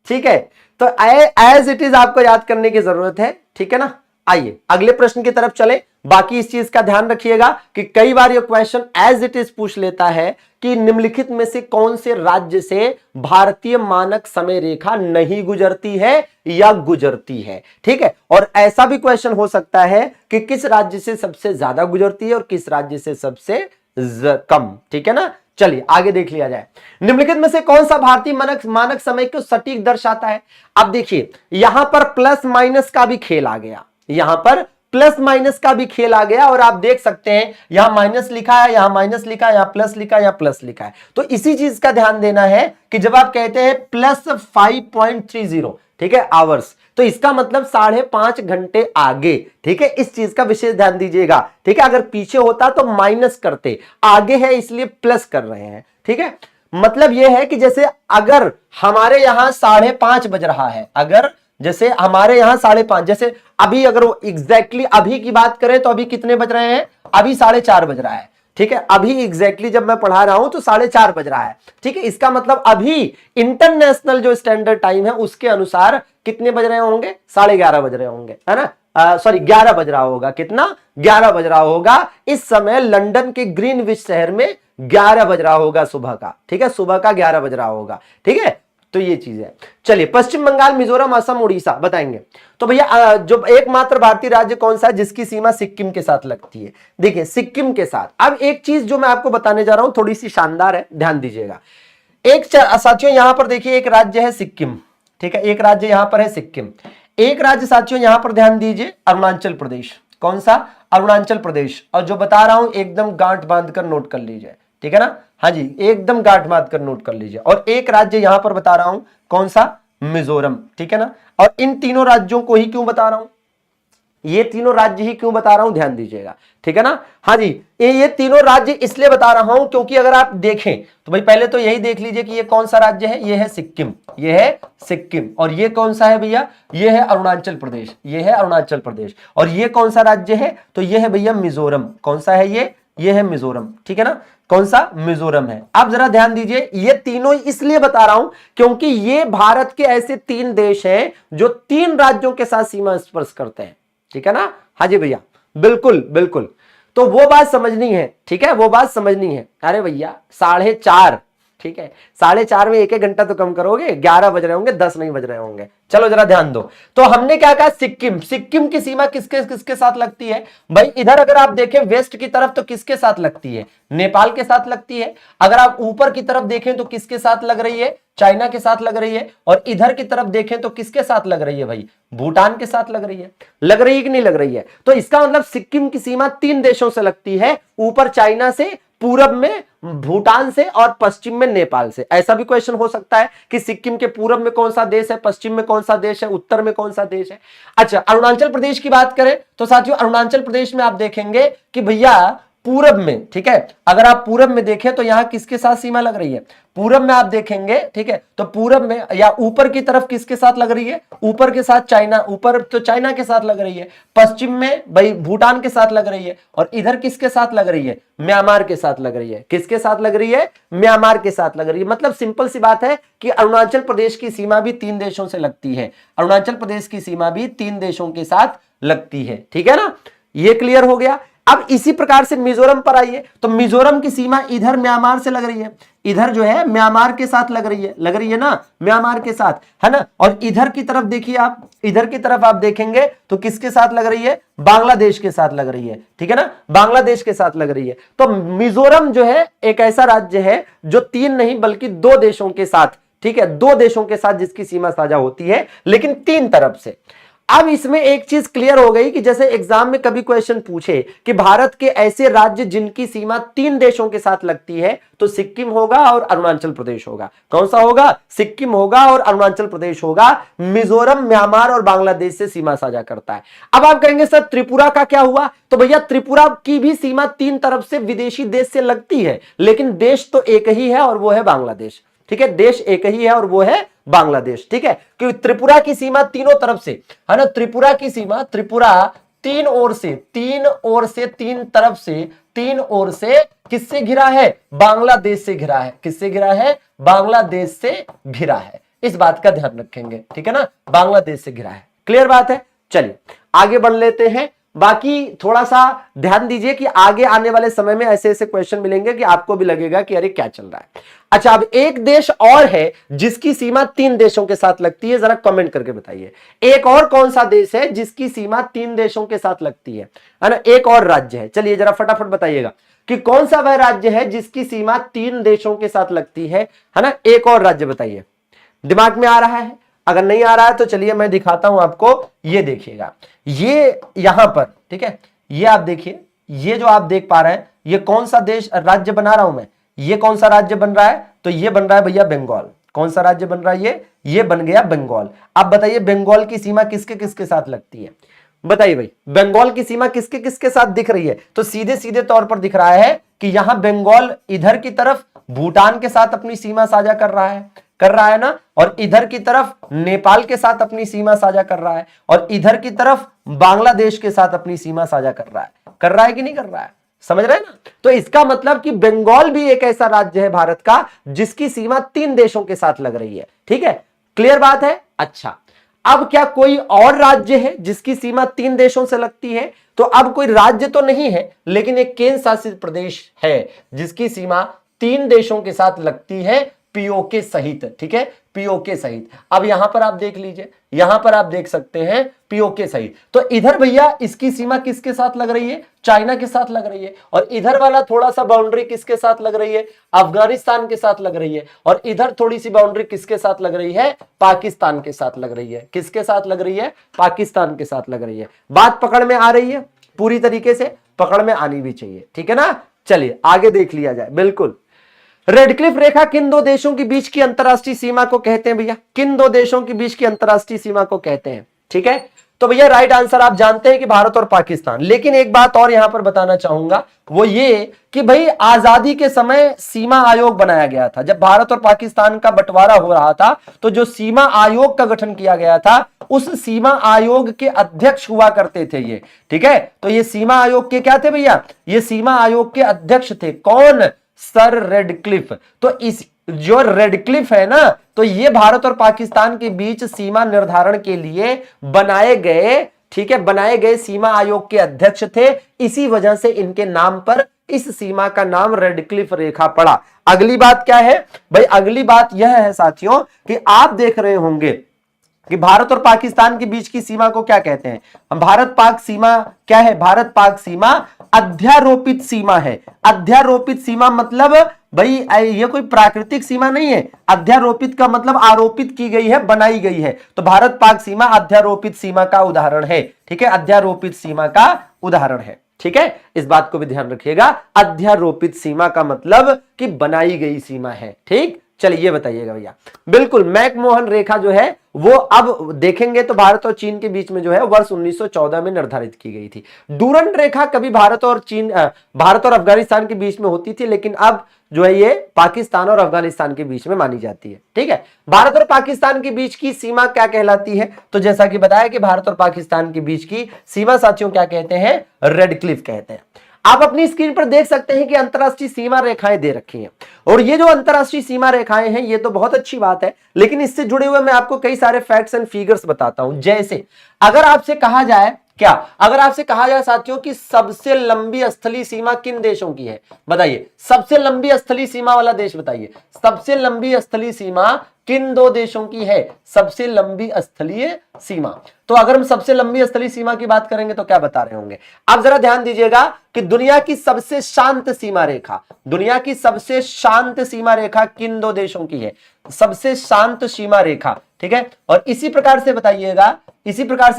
ठीक है, तो एज इट इज आपको याद करने की जरूरत है, ठीक है ना। आइए अगले प्रश्न की तरफ चले। बाकी इस चीज का ध्यान रखिएगा कि कई बार ये क्वेश्चन एज इट इज पूछ लेता है कि निम्नलिखित में से कौन से राज्य से भारतीय मानक समय रेखा नहीं गुजरती है या गुजरती है, ठीक है। और ऐसा भी क्वेश्चन हो सकता है कि किस राज्य से सबसे ज्यादा गुजरती है और किस राज्य से सबसे कम, ठीक है ना। चलिए आगे देख लिया जाए। निम्नलिखित में से कौन सा भारतीय मानक समय को सटीक दर्शाता है। अब देखिए यहां पर प्लस माइनस का भी खेल आ गया, यहां पर प्लस माइनस का भी खेल आ गया। और आप देख सकते हैं यहां माइनस लिखा है, यहां माइनस लिखा है, यहां प्लस लिखा है, यहां प्लस लिखा है। तो इसी चीज का ध्यान देना है कि जब आप कहते हैं प्लस 5.30, ठीक है, आवर्स, तो इसका मतलब 5.5 घंटे आगे, ठीक है। इस चीज का विशेष ध्यान दीजिएगा, ठीक है। अगर पीछे होता तो माइनस करते, आगे है इसलिए प्लस कर रहे हैं, ठीक है। मतलब यह है कि जैसे अगर हमारे यहां 5:30 बज रहा है, अगर जैसे हमारे यहां 5:30, जैसे अभी अगर एग्जैक्टली अभी की बात करें तो अभी कितने बज रहे हैं, अभी 4:30 बज रहा है, ठीक है। अभी एग्जैक्टली जब मैं पढ़ा रहा हूं तो 4:30 बज रहा है, ठीक है। इसका मतलब अभी इंटरनेशनल जो स्टैंडर्ड टाइम है उसके अनुसार कितने बज रहे होंगे, 11:30 बज रहे होंगे, है ना। सॉरी 11 बज रहा होगा, कितना, 11 बज रहा होगा। इस समय लंदन के ग्रीनविच शहर में 11 बज रहा होगा सुबह का, ठीक है, सुबह का 11 बज रहा होगा, ठीक है। तो ये चीज है। चलिए पश्चिम बंगाल, मिजोरम, असम, उड़ीसा बताएंगे। तो भैया जो एकमात्र भारतीय राज्य कौन सा है जिसकी सीमा सिक्किम के साथ लगती है। देखिए सिक्किम के साथ। अब एक चीज जो मैं आपको बताने जा रहा हूं थोड़ी सी शानदार है, ध्यान दीजिएगा। साथियों यहां पर देखिए एक राज्य है सिक्किम, ठीक है, एक राज्य यहां पर है सिक्किम। एक राज्य साथियों यहां पर ध्यान दीजिए, अरुणाचल प्रदेश। कौन सा, अरुणाचल प्रदेश। और जो बता रहा हूं एकदम गांठ बांध कर नोट कर लीजिए, ठीक है ना। हाँ जी एकदम गांठ बांध कर नोट कर लीजिए। और एक राज्य यहां पर बता रहा हूं, कौन सा, मिजोरम, ठीक है ना। और इन तीनों राज्यों को ही क्यों बता रहा हूं, ये तीनों राज्य ही क्यों बता रहा हूं, ध्यान दीजिएगा, ठीक है ना। हाँ जी ये तीनों राज्य इसलिए बता रहा हूं क्योंकि अगर आप देखें तो भाई पहले तो यही देख लीजिए कि ये कौन सा राज्य है, ये है सिक्किम, ये है सिक्किम। और ये कौन सा है भैया, ये है अरुणाचल प्रदेश, ये है अरुणाचल प्रदेश। और ये कौन सा राज्य है, तो ये है भैया मिजोरम। कौन सा है ये है मिजोरम, ठीक है ना। कौन सा, मिजोरम है। आप जरा ध्यान दीजिए, ये तीनों इसलिए बता रहा हूं क्योंकि ये भारत के ऐसे 3 देश हैं जो 3 राज्यों के साथ सीमा स्पर्श करते हैं, ठीक है ना। हाँ जी भैया बिल्कुल बिल्कुल। तो वो बात समझनी है, ठीक है, वो बात समझनी है। अरे भैया 4:30, ठीक है, 4:30 में 1 घंटा तो कम करोगे, 11 बज रहे होंगे, 10 नहीं बज रहे होंगे। चलो जरा ध्यान दो। तो हमने क्या कहा, सिक्किम। सिक्किम की सीमा किसके किसके साथ लगती है भाई, इधर अगर आप देखें वेस्ट की तरफ तो किसके साथ लगती है, नेपाल के साथ लगती है। अगर आप ऊपर की तरफ देखें तो किसके साथ लग रही है, चाइना के साथ लग रही है। और इधर की तरफ देखें तो किसके साथ लग रही है भाई, भूटान के साथ लग रही है। लग रही है कि नहीं लग रही है। तो इसका मतलब सिक्किम की सीमा 3 देशों से लगती है, ऊपर चाइना से, पूरब में भूटान से और पश्चिम में नेपाल से। ऐसा भी क्वेश्चन हो सकता है कि सिक्किम के पूरब में कौन सा देश है, पश्चिम में कौन सा देश है, उत्तर में कौन सा देश है। अच्छा अरुणाचल प्रदेश की बात करें तो साथियों अरुणाचल प्रदेश में आप देखेंगे कि भैया पूरब में, ठीक है, अगर आप पूरब में देखें तो यहां किसके साथ सीमा लग रही है, पूरब में आप देखेंगे, ठीक है, तो पूरब में या ऊपर की तरफ किसके साथ लग रही है, ऊपर के साथ चाइना, ऊपर तो चाइना के साथ लग रही है। पश्चिम में भाई भूटान के साथ लग रही है। और इधर किसके साथ लग रही है, म्यांमार के साथ लग रही है। किसके साथ लग रही है, म्यांमार के साथ लग रही है। मतलब सिंपल सी बात है कि अरुणाचल प्रदेश की सीमा भी 3 देशों से लगती है। अरुणाचल प्रदेश की सीमा भी 3 देशों के साथ लगती है, ठीक है ना। ये क्लियर हो गया। अब इसी प्रकार से मिजोरम पर आइए, तो मिजोरम की सीमा इधर म्यांमार से लग रही है, इधर जो है म्यांमार के साथ लग रही है ना, म्यांमार के साथ, है ना। और इधर की तरफ देखिए आप, इधर की तरफ आप देखेंगे तो किसके साथ लग रही है, बांग्लादेश के साथ लग रही है, ठीक है ना, बांग्लादेश के साथ लग रही है। तो मिजोरम जो है एक ऐसा राज्य है जो 3 नहीं बल्कि 2 देशों के साथ, ठीक है, 2 देशों के साथ जिसकी सीमा साझा होती है, लेकिन 3 तरफ से। अब इसमें एक चीज क्लियर हो गई कि जैसे एग्जाम में कभी क्वेश्चन पूछे कि भारत के ऐसे राज्य जिनकी सीमा 3 देशों के साथ लगती है, तो सिक्किम होगा और अरुणाचल प्रदेश होगा। कौन सा होगा, सिक्किम होगा और अरुणाचल प्रदेश होगा। मिजोरम म्यांमार और बांग्लादेश से सीमा साझा करता है। अब आप कहेंगे सर त्रिपुरा का क्या हुआ, तो भैया त्रिपुरा की भी सीमा 3 तरफ से विदेशी देश से लगती है, लेकिन देश तो एक ही है और वो है बांग्लादेश, ठीक है, देश एक ही है और वो है बांग्लादेश, ठीक है। क्योंकि त्रिपुरा की सीमा तीनों तरफ से, है ना, त्रिपुरा की सीमा, त्रिपुरा 3 ओर से, 3 तरफ से, 3 ओर से किससे घिरा है, बांग्लादेश से घिरा है। किससे घिरा है, बांग्लादेश से घिरा है, इस बात का ध्यान रखेंगे, ठीक है ना, बांग्लादेश से घिरा है। क्लियर बात है। चलिए आगे बढ़ लेते हैं। बाकी थोड़ा सा ध्यान दीजिए कि आगे आने वाले समय में ऐसे ऐसे क्वेश्चन मिलेंगे कि आपको भी लगेगा कि अरे क्या चल रहा है। अच्छा, अब एक देश और है जिसकी सीमा 3 देशों के साथ लगती है, जरा कमेंट करके बताइए। एक और कौन सा देश है जिसकी सीमा 3 देशों के साथ लगती है ना? एक और राज्य है, चलिए जरा फटाफट बताइएगा कि कौन सा वह राज्य है जिसकी सीमा 3 देशों के साथ लगती है ना? एक और राज्य बताइए, दिमाग में आ रहा है? अगर नहीं आ रहा है तो चलिए मैं दिखाता हूं आपको। ये देखिएगा, ये यहां पर, ठीक है, ये आप देखिए, ये जो आप देख पा रहे हैं ये कौन सा देश राज्य बना रहा हूं मैं, ये कौन सा राज्य बन रहा है? तो ये बन रहा है भैया बंगाल। कौन सा राज्य बन रहा है? ये बन गया बंगाल। अब बताइए बंगाल की सीमा किसके किसके साथ लगती है? बताइए भाई, बंगाल की सीमा किसके किसके साथ दिख रही है? तो सीधे सीधे तौर पर दिख रहा है कि यहां बंगाल इधर की तरफ भूटान के साथ अपनी सीमा साझा कर रहा है ना, और इधर की तरफ नेपाल के साथ अपनी सीमा साझा कर रहा है, और इधर की तरफ बांग्लादेश के साथ अपनी सीमा साझा कर रहा है कि नहीं कर रहा है? समझ रहे हैं ना? तो इसका मतलब कि बंगाल भी एक ऐसा राज्य है भारत का जिसकी सीमा 3 देशों के साथ लग रही है। ठीक है, क्लियर बात है। अच्छा, अब क्या कोई और राज्य है जिसकी सीमा 3 देशों से लगती है? तो अब कोई राज्य तो नहीं है, लेकिन एक केंद्र शासित प्रदेश है जिसकी सीमा 3 देशों के साथ लगती है, पीओके सहित। ठीक है, पीओके सहित। अब यहां पर आप देख लीजिए, यहां पर आप देख सकते हैं पीओके सहित। तो इधर भैया इसकी सीमा किसके साथ लग रही है? चाइना के साथ लग रही है। और इधर वाला थोड़ा सा बाउंड्री किसके साथ लग रही है? अफगानिस्तान के साथ लग रही है। और इधर थोड़ी सी बाउंड्री किसके साथ लग रही है? पाकिस्तान के साथ लग रही है। किसके साथ लग रही है? पाकिस्तान के साथ लग रही है। बात पकड़ में आ रही है? पूरी तरीके से पकड़ में आनी भी चाहिए। ठीक है ना? चलिए आगे देख लिया जाए। बिल्कुल, रेडक्लिफ रेखा किन 2 देशों के बीच की अंतरराष्ट्रीय सीमा को कहते हैं भैया? किन 2 देशों के बीच की अंतरराष्ट्रीय सीमा को कहते हैं? ठीक है, तो भैया राइट आंसर आप जानते हैं कि भारत और पाकिस्तान। लेकिन एक बात और यहां पर बताना चाहूंगा, वो ये कि भाई आजादी के समय सीमा आयोग बनाया गया था। जब भारत और पाकिस्तान का बंटवारा हो रहा था तो जो सीमा आयोग का गठन किया गया था, उस सीमा आयोग के अध्यक्ष हुआ करते थे ये। ठीक है, तो ये सीमा आयोग के क्या थे भैया? ये सीमा आयोग के अध्यक्ष थे। कौन? Sir Radcliffe. तो इस जो रेडक्लिफ है ना, तो ये भारत और पाकिस्तान के बीच सीमा निर्धारण के लिए बनाए गए, ठीक है, बनाए गए सीमा आयोग के अध्यक्ष थे। इसी वजह से इनके नाम पर इस सीमा का नाम रेडक्लिफ रेखा पड़ा। अगली बात क्या है भाई? अगली बात यह है साथियों कि आप देख रहे होंगे कि भारत और पाकिस्तान के बीच की सीमा को क्या कहते हैं? भारत पाक सीमा क्या है? भारत पाक सीमा अध्यारोपित सीमा है। अध्यारोपित सीमा मतलब भाई ये कोई प्राकृतिक सीमा नहीं है। अध्यारोपित का मतलब आरोपित की गई है, बनाई गई है। तो भारत पाक सीमा अध्यारोपित सीमा का उदाहरण है। ठीक है, अध्यारोपित सीमा का उदाहरण है। ठीक है, इस बात को भी ध्यान रखिएगा। अध्यारोपित सीमा का मतलब कि बनाई गई सीमा है। ठीक, चलिए ये बताइएगा भैया। बिल्कुल, मैकमोहन रेखा जो है वो अब देखेंगे तो भारत और चीन के बीच में जो है वर्ष 1914 में निर्धारित की गई थी। डूरंड रेखा कभी भारत और अफगानिस्तान के बीच में होती थी, लेकिन अब जो है ये पाकिस्तान और अफगानिस्तान के बीच में मानी जाती है। ठीक है, भारत और पाकिस्तान के बीच की सीमा क्या कहलाती है? तो जैसा कि बताया कि भारत और पाकिस्तान के बीच की सीमा साथियों क्या कहते हैं? रेडक्लिफ कहते हैं। आप अपनी स्क्रीन पर देख सकते हैं कि अंतरराष्ट्रीय सीमा रेखाएं दे रखी हैं, और ये जो अंतरराष्ट्रीय सीमा रेखाएं हैं ये तो बहुत अच्छी बात है, लेकिन इससे जुड़े हुए मैं आपको कई सारे फैक्ट्स एंड फिगर्स बताता हूं। जैसे अगर आपसे कहा जाए अगर आपसे कहा जाए साथियों कि सबसे लंबी स्थलीय सीमा किन देशों की है? बताइए, सबसे लंबी स्थलीय सीमा वाला देश बताइए। सबसे लंबी स्थलीय सीमा किन 2 देशों की है? सबसे लंबी स्थलीय सीमा। तो अगर हम सबसे लंबी स्थलीय सीमा की बात करेंगे तो क्या बता रहे होंगे? आप जरा ध्यान दीजिएगा कि दुनिया की सबसे शांत सीमा रेखा, दुनिया की सबसे शांत सीमा रेखा किन 2 देशों की है? सबसे शांत सीमा रेखा। ठीक है, और इसी प्रकार से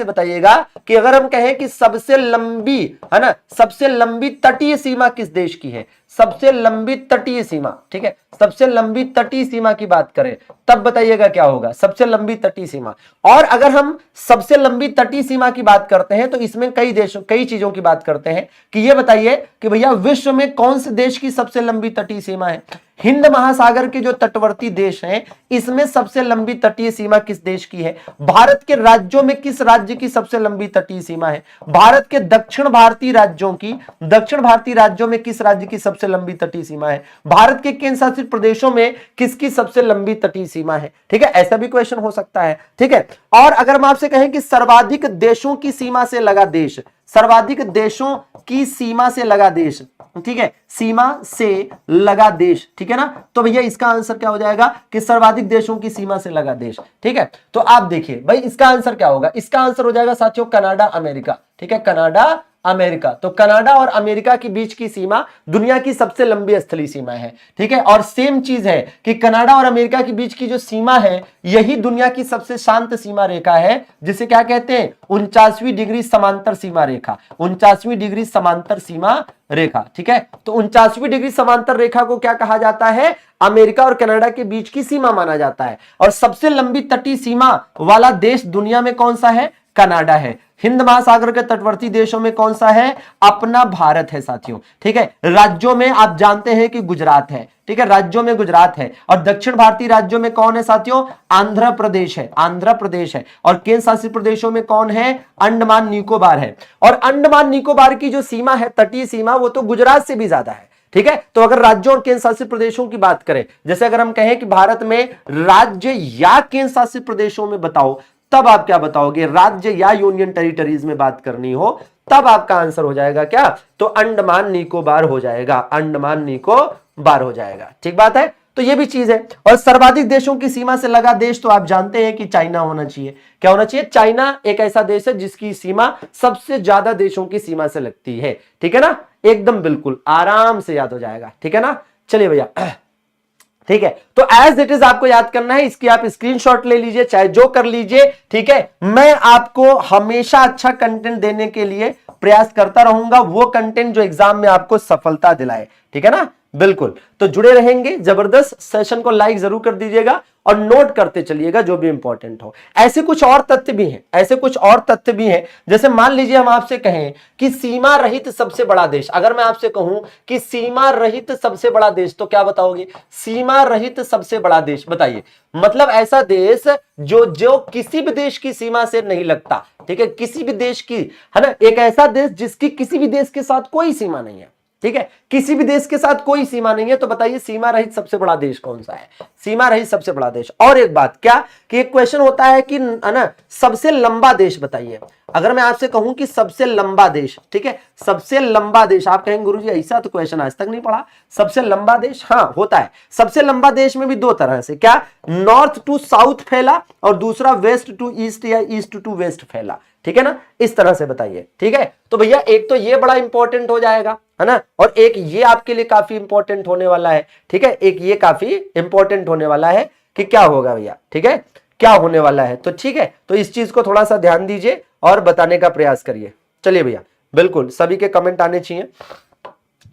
बताइएगा कि अगर हम कहें कि सबसे लंबी, है ना, सबसे लंबी तटीय सीमा किस देश की है? सबसे लंबी तटीय सीमा। ठीक है, सबसे लंबी तटीय सीमा की बात करें तब बताइएगा क्या होगा? सबसे लंबी तटीय सीमा। और अगर हम सबसे लंबी तटीय सीमा की बात करते हैं तो इसमें कई चीजों की बात करते हैं कि ये बताइए कि भैया विश्व में कौन से देश की सबसे लंबी तटीय सीमा है? हिंद महासागर के जो तटवर्ती देश हैं इसमें सबसे लंबी तटीय सीमा किस देश की है? भारत के राज्यों में किस राज्य की सबसे लंबी तटीय सीमा है? भारत के दक्षिण भारतीय राज्यों में किस राज्य की सबसे लंबी तटीय सीमा है? भारत के केंद्र शासित प्रदेशों में किसकी सबसे लंबी तटीय सीमा है? ठीक है, ऐसा भी क्वेश्चन हो सकता है। ठीक है, और अगर हम आपसे कहें कि सर्वाधिक देशों की सीमा से लगा देश, सर्वाधिक देशों की सीमा से लगा देश, ठीक है, सीमा से लगा देश, ठीक है ना, तो भैया इसका आंसर क्या हो जाएगा कि सर्वाधिक देशों की सीमा से लगा देश। ठीक है, तो आप देखिए भाई इसका आंसर क्या होगा, इसका आंसर हो जाएगा साथियों कनाडा अमेरिका। ठीक है, कनाडा अमेरिका। तो कनाडा और अमेरिका के बीच की सीमा दुनिया की सबसे लंबी स्थलीय सीमा है। ठीक है, और सेम चीज है कि कनाडा और अमेरिका के बीच की जो सीमा है यही दुनिया की सबसे शांत सीमा रेखा है, जिसे क्या कहते हैं 49वीं डिग्री समांतर सीमा रेखा, 49वीं डिग्री समांतर सीमा रेखा। ठीक है, तो 49वीं डिग्री समांतर रेखा को क्या कहा जाता है? अमेरिका और कनाडा के बीच की सीमा माना जाता है। और सबसे लंबी तटीय सीमा वाला देश दुनिया में कौन सा है? कनाडा है। हिंद महासागर के तटवर्ती देशों में कौन सा है? अपना भारत है साथियों। ठीक है, राज्यों में आप जानते हैं कि गुजरात है। ठीक है, राज्यों में गुजरात है। और दक्षिण भारतीय राज्यों में कौन है साथियों? आंध्र प्रदेश है, आंध्र प्रदेश है। और केंद्र शासित प्रदेशों में कौन है? अंडमान निकोबार है। और अंडमान निकोबार की जो सीमा है, तटीय सीमा, वो तो गुजरात से भी ज्यादा है। ठीक है, तो अगर राज्यों और केंद्र शासित प्रदेशों की बात करें, जैसे अगर हम कहें कि भारत में राज्य या केंद्र शासित प्रदेशों में बताओ, तब आप क्या बताओगे? राज्य या यूनियन टेरिटरीज में बात करनी हो तब आपका आंसर हो जाएगा क्या? तो अंडमान निकोबार हो जाएगा, अंडमान निकोबार हो जाएगा। ठीक बात है, तो ये भी चीज है। और सर्वाधिक देशों की सीमा से लगा देश तो आप जानते हैं कि चाइना होना चाहिए। क्या होना चाहिए? चाइना एक ऐसा देश है जिसकी सीमा सबसे ज्यादा देशों की सीमा से लगती है। ठीक है ना, एकदम बिल्कुल आराम से याद हो जाएगा। ठीक है ना, चलिए भैया, ठीक है, तो एज इट इज आपको याद करना है, इसकी आप स्क्रीनशॉट ले लीजिए, चाहे जो कर लीजिए। ठीक है, मैं आपको हमेशा अच्छा कंटेंट देने के लिए प्रयास करता रहूंगा, वो कंटेंट जो एग्जाम में आपको सफलता दिलाए। ठीक है ना, बिल्कुल, तो जुड़े रहेंगे, जबरदस्त। सेशन को लाइक जरूर कर दीजिएगा और नोट करते चलिएगा जो भी इंपॉर्टेंट हो। ऐसे कुछ और तथ्य भी हैं, ऐसे कुछ और तथ्य भी हैं, जैसे मान लीजिए हम आपसे कहें कि सीमा रहित सबसे बड़ा देश, अगर मैं आपसे कहूं कि सीमा रहित सबसे बड़ा देश, तो क्या बताओगे? सीमा रहित सबसे बड़ा देश, बताइए। मतलब ऐसा देश जो किसी भी देश की सीमा से नहीं लगता। ठीक है, किसी भी देश की, है ना, एक ऐसा देश जिसकी किसी भी देश के साथ कोई सीमा नहीं है। ठीक है, किसी भी देश के साथ कोई सीमा नहीं है, तो बताइए सीमा रहित सबसे बड़ा देश कौन सा है? सीमा रहित सबसे बड़ा देश। और एक बात क्या कि एक क्वेश्चन होता है कि ना सबसे लंबा देश बताइए। अगर मैं आपसे कहूं कि सबसे लंबा देश, ठीक है, सबसे लंबा देश, आप कहेंगे गुरुजी ऐसा तो क्वेश्चन आज तक नहीं पढ़ा। सबसे लंबा देश, हाँ होता है। सबसे लंबा देश में भी दो तरह से, क्या? नॉर्थ टू साउथ फैला और दूसरा वेस्ट टू ईस्ट या ईस्ट टू वेस्ट फैला। ठीक है ना, इस तरह से बताइए। ठीक है, तो भैया एक तो ये बड़ा इंपॉर्टेंट हो जाएगा, है ना, और एक ये आपके लिए काफी इंपॉर्टेंट होने वाला है। ठीक है, एक ये काफी इंपॉर्टेंट होने वाला है कि क्या होगा भैया। ठीक है, क्या होने वाला है, तो ठीक है, तो इस चीज को थोड़ा सा ध्यान दीजिए और बताने का प्रयास करिए। चलिए भैया, बिल्कुल सभी के कमेंट आने चाहिए।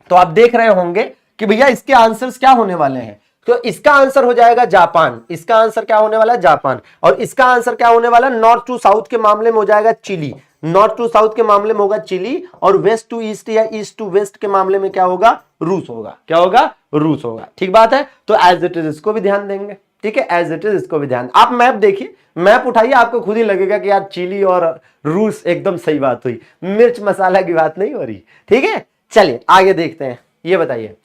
तो आप देख रहे होंगे कि भैया इसके आंसर्स क्या होने वाले हैं। तो इसका आंसर हो जाएगा जापान, इसका आंसर क्या होने वाला है? जापान। और इसका आंसर क्या होने वाला है? नॉर्थ टू साउथ के मामले में हो जाएगा चिली, नॉर्थ टू साउथ के मामले में होगा चिली। और वेस्ट टू ईस्ट या ईस्ट टू वेस्ट के मामले में क्या होगा? रूस होगा। क्या होगा? रूस होगा। ठीक बात है, तो एज इट इज इसको भी ध्यान देंगे। ठीक है, एज इट इज इसको भी ध्यान। आप मैप देखिए, मैप उठाइए, आपको खुद ही लगेगा कि यार चिली और रूस, एकदम सही बात हुई, मिर्च मसाला की बात नहीं हो रही। ठीक है, चलिए आगे देखते हैं। ये बताइए,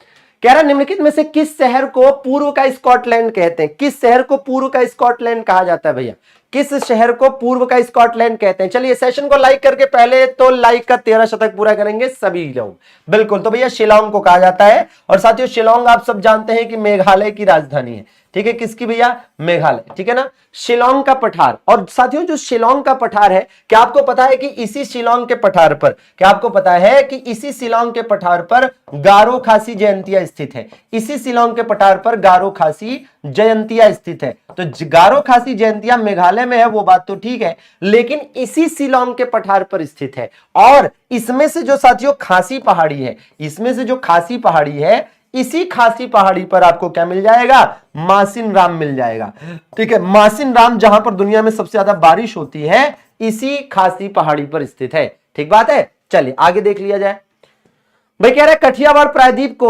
कह रहा निम्नलिखित में से किस शहर को पूर्व का स्कॉटलैंड कहते हैं? किस शहर को पूर्व का स्कॉटलैंड कहा जाता है भैया? किस शहर को पूर्व का स्कॉटलैंड कहते हैं? चलिए सेशन को लाइक करके पहले तो लाइक का 13 शतक पूरा करेंगे सभी लोग। बिल्कुल, तो भैया शिलांग को कहा जाता है। और साथियों शिलांग आप सब जानते हैं कि मेघालय की राजधानी है। ठीक है, किसकी भैया? मेघालय। ठीक है ना, शिलांग का पठार। और साथियों जो शिलांग का पठार है, क्या आपको पता है कि इसी शिलांग के पठार पर, क्या आपको पता है कि इसी शिलांग के पठार पर गारो खासी जयंतिया स्थित है? इसी शिलांग के पठार पर गारो खासी जयंतिया स्थित है। तो गारो खासी जयंतिया मेघालय में है, वो बात तो ठीक है, लेकिन इसी शिलांग के पठार पर स्थित है। और इसमें से जो साथियों खासी पहाड़ी है, इसमें से जो खासी पहाड़ी है, इसी खासी पहाड़ी पर आपको क्या मिल जाएगा? मासिन राम मिल जाएगा। ठीक है, मासिन राम जहां पर दुनिया में सबसे ज्यादा बारिश होती है, इसी खासी पहाड़ी पर स्थित है। ठीक बात है, चलिए आगे देख लिया जाए। भाई कह रहे हैं कठियावाड़ प्रायद्वीप को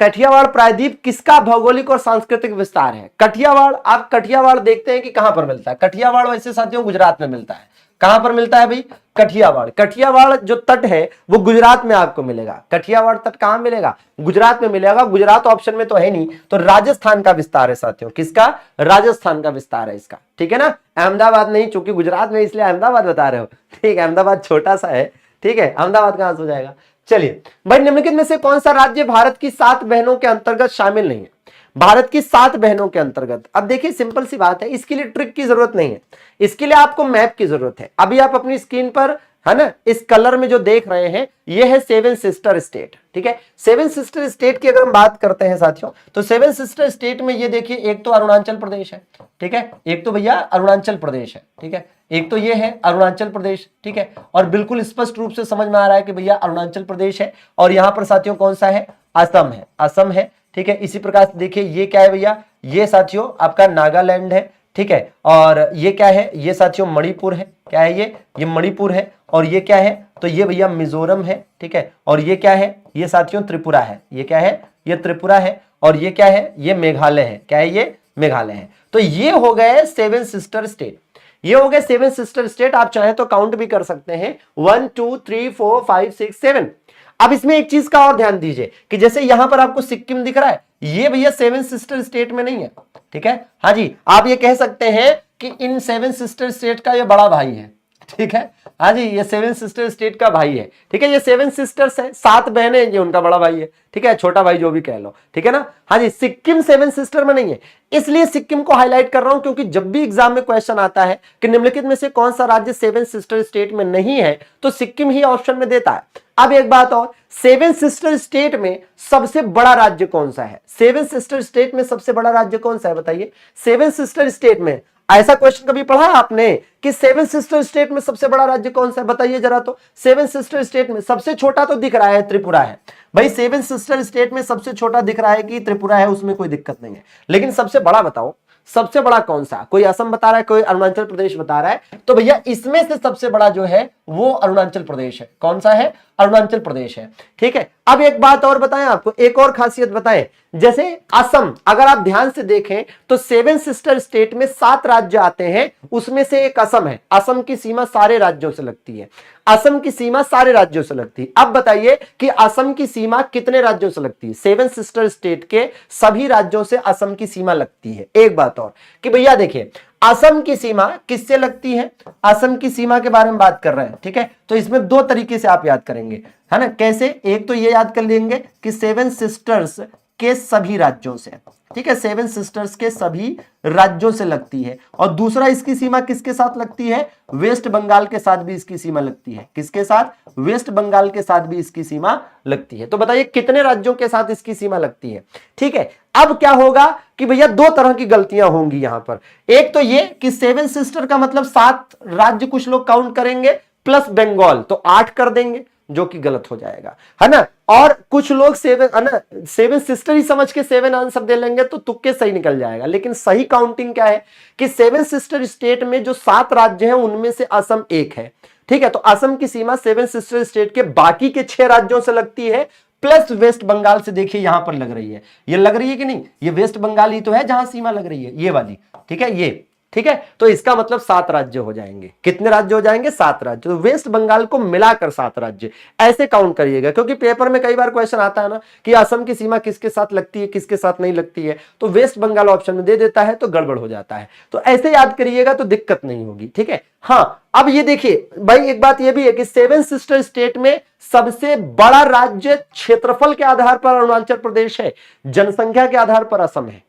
कठियावाड़ प्रायद्वीप किसका भौगोलिक और सांस्कृतिक विस्तार है? कठियावाड़, आप कठियावाड़ देखते हैं कि कहां पर मिलता है? कठियावाड़ वैसे साथियों गुजरात में मिलता है। कहां पर मिलता है भाई? कठियावाड़। कठियावाड़ जो तट है वो गुजरात में आपको मिलेगा। कठियावाड़ तट कहां मिलेगा? गुजरात में मिलेगा। गुजरात ऑप्शन में तो है नहीं, तो राजस्थान का विस्तार है साथियों। किसका? राजस्थान का विस्तार है इसका, ठीक है ना। अहमदाबाद नहीं, चूंकि गुजरात में इसलिए अहमदाबाद बता रहे हो, ठीक है। अहमदाबाद छोटा सा है, ठीक है। अहमदाबाद कहां से हो जाएगा? चलिए भाई, निम्नलिखित में से कौन सा राज्य भारत की 7 बहनों के अंतर्गत शामिल नहीं है? भारत की 7 बहनों के अंतर्गत। अब देखिए सिंपल सी बात है, इसके लिए ट्रिक की जरूरत नहीं है, इसके लिए आपको मैप की जरूरत है। अभी आप अपनी स्क्रीन पर है ना, इस कलर में जो देख रहे हैं ये है 7 सिस्टर स्टेट, ठीक है। 7 सिस्टर स्टेट की अगर हम बात करते हैं साथियों, तो 7 सिस्टर स्टेट में ये देखिए, एक तो अरुणाचल प्रदेश है, ठीक है। एक तो भैया अरुणाचल प्रदेश है, ठीक है। एक तो ये है अरुणाचल प्रदेश, ठीक है। और बिल्कुल स्पष्ट रूप से समझ में आ रहा है कि भैया अरुणाचल प्रदेश है। और यहां पर साथियों कौन सा है? असम है, असम है, ठीक है। इसी प्रकार से देखिए ये क्या है भैया? ये साथियों आपका नागालैंड है, ठीक है। और ये क्या है? ये साथियों मणिपुर है। क्या है ये मणिपुर है। और ये क्या है? तो ये भैया मिजोरम है, ठीक है। और ये क्या है? ये साथियों त्रिपुरा है। ये क्या है? ये त्रिपुरा है। और ये क्या है? ये मेघालय है। क्या है? ये मेघालय है। तो ये हो गए 7 सिस्टर स्टेट। ये हो गए 7 सिस्टर स्टेट। आप चाहें तो काउंट भी कर सकते हैं, 1 2 3 4 5 6 7। अब इसमें एक चीज का और ध्यान दीजिए कि जैसे यहां पर आपको सिक्किम दिख रहा है, ये भैया 7 सिस्टर स्टेट में नहीं है, ठीक है। हाँ जी, आप ये कह सकते हैं कि इन 7 सिस्टर स्टेट का ये बड़ा भाई है, ठीक है। हाँ जी, ये 7 सिस्टर स्टेट का भाई है, ठीक है। ये 7 सिस्टर्स है, 7 बहनें, ये उनका बड़ा भाई है, ठीक है, छोटा भाई जो भी कह लो, ठीक है ना। हाँ जी, सिक्किम 7 सिस्टर में नहीं है, इसलिए सिक्किम को हाईलाइट कर रहा हूं, क्योंकि जब भी एग्जाम में क्वेश्चन आता है कि निम्नलिखित में से कौन सा राज्य 7 सिस्टर स्टेट में नहीं है, तो सिक्किम ही ऑप्शन में देता है। अब एक बात और, 7 सिस्टर स्टेट में सबसे बड़ा राज्य कौन सा है? 7 सिस्टर स्टेट में सबसे बड़ा राज्य कौन सा है बताइए? 7 सिस्टर स्टेट में ऐसा क्वेश्चन कभी पढ़ा है आपने कि 7 सिस्टर स्टेट में सबसे बड़ा राज्य कौन सा है? बताइए जरा। तो 7 सिस्टर स्टेट में सबसे छोटा तो दिख रहा है त्रिपुरा है भाई। 7 सिस्टर स्टेट में सबसे छोटा दिख रहा है कि त्रिपुरा है, उसमें कोई दिक्कत नहीं है। लेकिन सबसे बड़ा बताओ, सबसे बड़ा कौन सा? कोई असम बता रहा है, कोई अरुणाचल प्रदेश बता रहा है, तो भैया इसमें से सबसे बड़ा जो है वो अरुणाचल प्रदेश है। कौन सा है? अरुणाचल प्रदेश है, ठीक है। अब एक बात और बताएं आपको, एक और खासियत बताएं। जैसे असम, अगर आप ध्यान से देखें तो 7 सिस्टर स्टेट में 7 राज्य आते हैं, उसमें से एक असम है। असम की सीमा सारे राज्यों से लगती है, असम की सीमा सारे राज्यों से लगती है। अब बताइए कि असम की सीमा कितने राज्यों से लगती है? 7 सिस्टर स्टेट के सभी राज्यों से असम की सीमा लगती है। एक बात और कि भैया देखिए, असम की सीमा किससे लगती है? असम की सीमा के बारे में बात कर रहे हैं, ठीक है। तो इसमें 2 तरीके से आप याद करेंगे, है ना। कैसे? एक तो ये याद कर लेंगे कि 7 सिस्टर्स के सभी राज्यों से, ठीक है, 7 सिस्टर्स के सभी राज्यों से लगती है। और दूसरा, इसकी सीमा किसके साथ लगती है? वेस्ट बंगाल के साथ भी इसकी सीमा लगती है। किसके साथ? वेस्ट बंगाल के साथ भी इसकी सीमा लगती है। तो बताइए कितने राज्यों के साथ इसकी सीमा लगती है? ठीक है। अब क्या होगा कि भैया 2 तरह की गलतियां होंगी यहां पर। एक तो ये कि 7 सिस्टर का मतलब 7 राज्य कुछ लोग काउंट करेंगे प्लस बंगाल, तो 8 कर देंगे, जो कि गलत हो जाएगा, है ना। और कुछ लोग 7 सिस्टर ही समझ के 7 आंसर दे लेंगे, तो तुक्के सही निकल जाएगा। लेकिन सही काउंटिंग क्या है कि 7 सिस्टर स्टेट में जो 7 राज्य हैं उनमें से असम एक है, ठीक है। तो असम की सीमा 7 सिस्टर स्टेट के बाकी के 6 राज्यों से लगती है, प्लस वेस्ट बंगाल से। देखिए यहां पर लग रही है, ये लग रही है कि नहीं? ये वेस्ट बंगाल ही तो है जहां सीमा लग रही है, ये वाली, ठीक है, ये, ठीक है। तो इसका मतलब 7 राज्य हो जाएंगे। कितने राज्य हो जाएंगे? 7 राज्य। तो वेस्ट बंगाल को मिलाकर 7 राज्य, ऐसे काउंट करिएगा। क्योंकि पेपर में कई बार क्वेश्चन आता है ना कि असम की सीमा किसके साथ लगती है, किसके साथ नहीं लगती है, तो वेस्ट बंगाल ऑप्शन में दे देता है तो गड़बड़ हो जाता है। तो ऐसे याद करिएगा तो दिक्कत नहीं होगी, ठीक है। हाँ, अब ये देखिए भाई, एक बात ये भी है कि 7 सिस्टर स्टेट में सबसे बड़ा राज्य क्षेत्रफल के आधार पर अरुणाचल प्रदेश है, जनसंख्या के आधार पर असम है।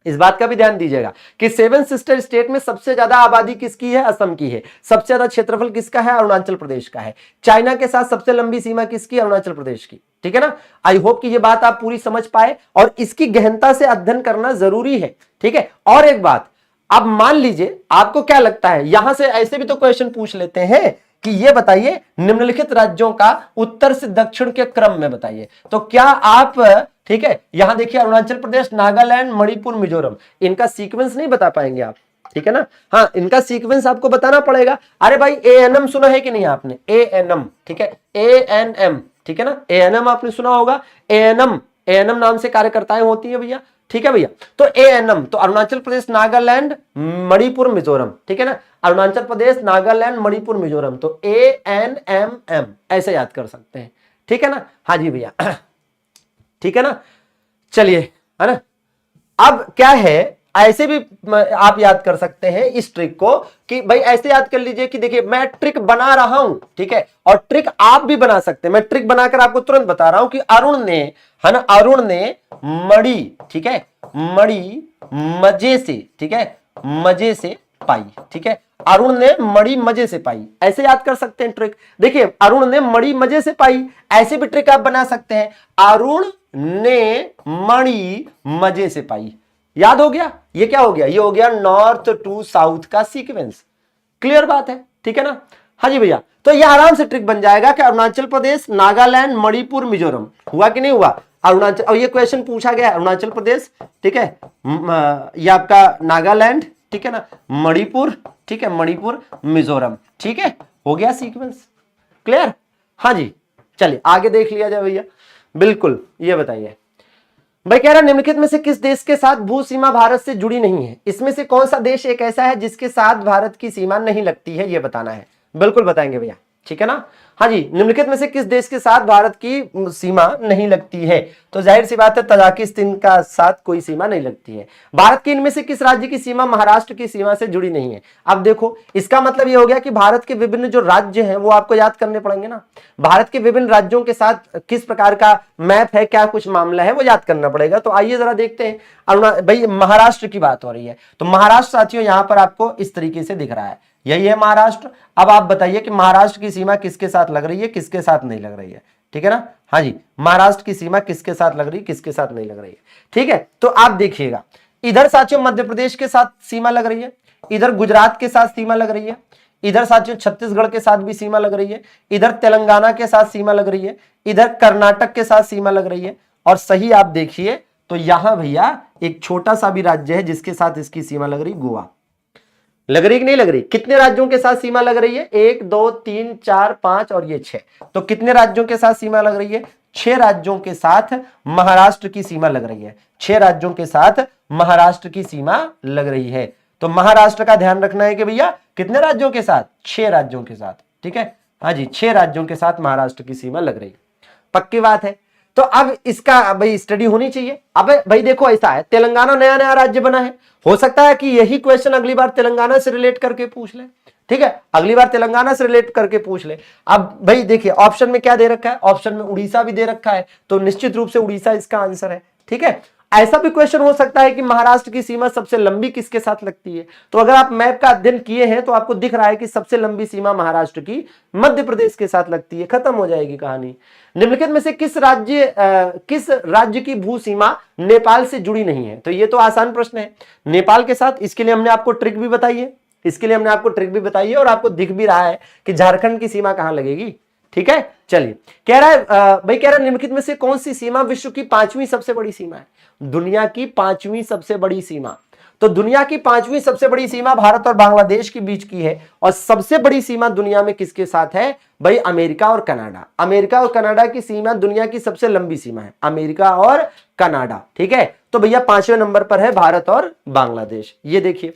इस बात का भी ध्यान दीजिएगा कि 7 सिस्टर स्टेट में सबसे ज्यादा आबादी किसकी है? असम की है। सबसे ज्यादा क्षेत्रफल किसका है? अरुणाचल प्रदेश का है। चाइना के साथ सबसे लंबी सीमा किसकी? अरुणाचल प्रदेश की, ठीक है ना। आई होप कि ये बात आप पूरी समझ पाए और इसकी गहनता से अध्ययन करना जरूरी है, ठीक है। और एक बात, अब मान लीजिए आपको क्या लगता है, यहां से ऐसे भी तो क्वेश्चन पूछ लेते हैं कि ये बताइए निम्नलिखित राज्यों का उत्तर से दक्षिण के क्रम में बताइए। तो क्या आप, ठीक है, यहां देखिए अरुणाचल प्रदेश, नागालैंड, मणिपुर, मिजोरम, इनका सीक्वेंस नहीं बता पाएंगे आप, ठीक है ना। हाँ, इनका सीक्वेंस आपको बताना पड़ेगा। अरे भाई ANM सुना है कि नहीं आपने? ANM, ठीक है, ANM, ठीक है ना। एएनएम आपने सुना होगा, एएनएम एएनएम नाम से कार्यकर्ताएं होती है भैया, ठीक है भैया। तो एएनएम तो अरुणाचल प्रदेश, नागालैंड, मणिपुर, मिजोरम, ठीक है ना। अरुणाचल प्रदेश, नागालैंड, मणिपुर, मिजोरम, तो ANMM ऐसे याद कर सकते हैं, ठीक है ना। हाँ जी भैया, ठीक है ना। चलिए, है ना। अब क्या है, ऐसे भी आप याद कर सकते हैं इस ट्रिक को कि भाई ऐसे याद कर लीजिए कि देखिए मैं ट्रिक बना रहा हूं, ठीक है, और ट्रिक आप भी बना सकते हैं। मैं ट्रिक बनाकर आपको तुरंत बता रहा हूं कि अरुण ने, है ना, अरुण ने मणि, ठीक है, मणि मजे से, ठीक है, मजे से पाई, ठीक है। अरुण ने मणि मजे से पाई, ऐसे याद कर सकते हैं ट्रिक। देखिए अरुण ने मणि मजे से पाई, ऐसे भी ट्रिक आप बना सकते हैं, अरुण ने मणि मजे से पाई। याद हो गया, ये क्या हो गया, ये हो गया नॉर्थ टू साउथ का सीक्वेंस। क्लियर बात है, ठीक है ना। हाँ जी भैया, तो ये आराम से ट्रिक बन जाएगा कि अरुणाचल प्रदेश, नागालैंड, मणिपुर, मिजोरम। हुआ कि नहीं हुआ, अरुणाचल, और ये क्वेश्चन पूछा गया अरुणाचल प्रदेश, ठीक है, ये आपका नागालैंड, ठीक है ना, मणिपुर, ठीक है, मणिपुर, मिजोरम, ठीक है, हो गया सीक्वेंस। क्लियर, हाँ जी। चलिए आगे देख लिया जाए भैया। बिल्कुल, ये बताइए भाई, कह रहा निम्नलिखित में से किस देश के साथ भू सीमा भारत से जुड़ी नहीं है, इसमें से कौन सा देश एक ऐसा है जिसके साथ भारत की सीमा नहीं लगती है, ये बताना है। बिल्कुल बताएंगे भैया, ठीक है ना। हाँ जी, निम्नलिखित में से किस देश के साथ भारत की सीमा नहीं लगती है, तो जाहिर सी बात है तजाकिस्तान का साथ कोई सीमा नहीं लगती है। भारत के इनमें से किस राज्य की सीमा महाराष्ट्र की सीमा से जुड़ी नहीं है। अब देखो इसका मतलब ये हो गया कि भारत के विभिन्न जो राज्य हैं वो आपको याद करने पड़ेंगे ना। भारत के विभिन्न राज्यों के साथ किस प्रकार का मैप है, क्या कुछ मामला है, वो याद करना पड़ेगा। तो आइए जरा देखते हैं। भाई महाराष्ट्र की बात हो रही है, तो महाराष्ट्र साथियों यहां पर आपको इस तरीके से दिख रहा है, यही है महाराष्ट्र। अब आप बताइए कि महाराष्ट्र की सीमा किसके साथ लग रही है, किसके साथ नहीं लग रही है, ठीक है ना। हाँ जी, महाराष्ट्र की सीमा किसके साथ लग रही है, किसके साथ नहीं लग रही है, ठीक है। तो आप देखिएगा, इधर साथियों मध्य प्रदेश के साथ सीमा लग रही है, इधर गुजरात के साथ सीमा लग रही है, इधर साथियों छत्तीसगढ़ के साथ भी सीमा लग रही है, इधर तेलंगाना के साथ सीमा लग रही है, इधर कर्नाटक के साथ सीमा लग रही है, और सही आप देखिए तो यहां भैया एक छोटा सा भी राज्य है जिसके साथ इसकी सीमा लग रही, गोवा। लग रही कि नहीं लग रही, कितने राज्यों के साथ सीमा लग रही है, 1 2 3 4 5 और ये 6, तो कितने राज्यों के साथ सीमा लग रही है, 6 राज्यों के साथ महाराष्ट्र की सीमा लग रही है, 6 राज्यों के साथ महाराष्ट्र की सीमा लग रही है। तो महाराष्ट्र का ध्यान रखना है कि भैया कितने राज्यों के साथ, 6 राज्यों के साथ, ठीक है। हाँ जी, 6 राज्यों के साथ महाराष्ट्र की सीमा लग रही है, पक्की बात है। तो अब इसका भाई स्टडी होनी चाहिए। अब भाई देखो ऐसा है, तेलंगाना नया नया राज्य बना है, हो सकता है कि यही क्वेश्चन अगली बार तेलंगाना से रिलेट करके पूछ ले, ठीक है, अगली बार तेलंगाना से रिलेट करके पूछ ले। अब भाई देखिए ऑप्शन में क्या दे रखा है, ऑप्शन में उड़ीसा भी दे रखा है, तो निश्चित रूप से उड़ीसा इसका आंसर है, ठीक है। ऐसा भी क्वेश्चन हो सकता है कि महाराष्ट्र की सीमा सबसे लंबी किसके साथ लगती है, तो अगर आप मैप का अध्ययन किए हैं तो आपको दिख रहा है कि सबसे लंबी सीमा महाराष्ट्र की मध्य प्रदेश के साथ लगती है, खत्म हो जाएगी कहानी। निम्नलिखित में से किस राज्य की भू सीमा नेपाल से जुड़ी नहीं है, तो ये तो आसान प्रश्न है, नेपाल के साथ। इसके लिए हमने आपको ट्रिक भी बताई है, इसके लिए हमने आपको ट्रिक भी बताई है, और आपको दिख भी रहा है कि झारखंड की सीमा कहां लगेगी, ठीक है। चलिए कह रहा है भाई, कह रहा है निम्नलिखित में से कौन सी सीमा विश्व की 5वीं सबसे बड़ी सीमा है, दुनिया की 5वीं सबसे बड़ी सीमा। तो दुनिया की 5वीं सबसे बड़ी सीमा भारत और बांग्लादेश के बीच की है, और सबसे बड़ी सीमा दुनिया में किसके साथ है भाई, अमेरिका और कनाडा। अमेरिका और कनाडा की सीमा दुनिया की सबसे लंबी सीमा है, अमेरिका और कनाडा, ठीक है। तो भैया 5वें नंबर पर है भारत और बांग्लादेश। ये देखिए,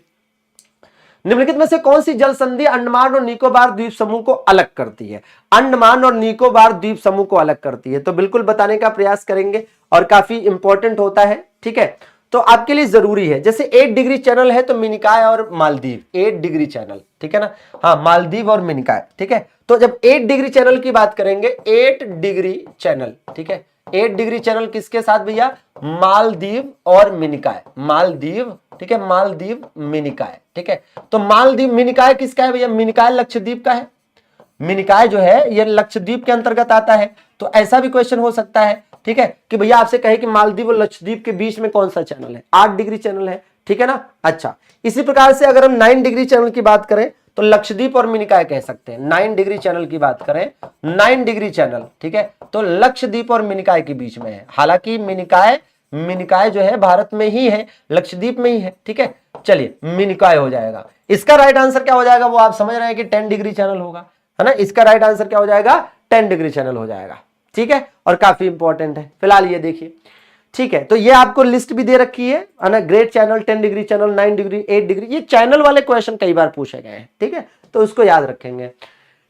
निम्नलिखित में से कौन सी जल संधि अंडमान और निकोबार द्वीप समूह को अलग करती है, अंडमान और निकोबार द्वीप समूह को अलग करती है, तो बिल्कुल बताने का प्रयास करेंगे, और काफी इंपॉर्टेंट होता है, ठीक है। तो आपके लिए जरूरी है, जैसे 8 डिग्री चैनल है तो मिनिकॉय और मालदीव, 8 डिग्री चैनल, ठीक है ना, हाँ मालदीव और मिनिकॉय, ठीक है। तो जब 8 डिग्री चैनल की बात करेंगे, 8 डिग्री चैनल, ठीक है, 8 डिग्री चैनल किसके साथ भैया, मालदीव और मिनिकॉय, मालदीव, ठीक है, मालदीव मिनिकॉय, ठीक है। तो मालदीव मिनिकॉय किसका है भैया, मिनिकॉय लक्षद्वीप का है, मिनिकॉय जो है ये लक्षद्वीप के अंतर्गत आता है। तो ऐसा भी क्वेश्चन हो सकता है, ठीक है, कि भैया आपसे कहे कि मालदीव और लक्षद्वीप के बीच में कौन सा चैनल है, 8 डिग्री चैनल है, ठीक है ना। अच्छा, इसी प्रकार से अगर हम 9 डिग्री चैनल की बात करें तो लक्षद्वीप और मिनिकॉय कह सकते हैं। 9 डिग्री चैनल की बात करें, 9 डिग्री चैनल, ठीक है, तो लक्षद्वीप और मिनिकॉय के बीच में है। हालांकि मिनिकॉय जो है भारत में ही है, लक्षद्वीप में ही है, ठीक है। चलिए मिनिकॉय हो जाएगा। इसका राइट आंसर क्या हो जाएगा, वो आप समझ रहे हैं कि 10 डिग्री चैनल होगा, है ना। इसका राइट आंसर क्या हो जाएगा, 10 डिग्री चैनल हो जाएगा, ठीक है, और काफी इंपॉर्टेंट है। फिलहाल ये देखिए, ठीक है, तो ये आपको लिस्ट भी दे रखी है ना, grade channel, 10 degree channel, 9 degree, 8 degree, ये चैनल वाले क्वेश्चन कई बार पूछे गए हैं, ठीक है, तो उसको याद रखेंगे।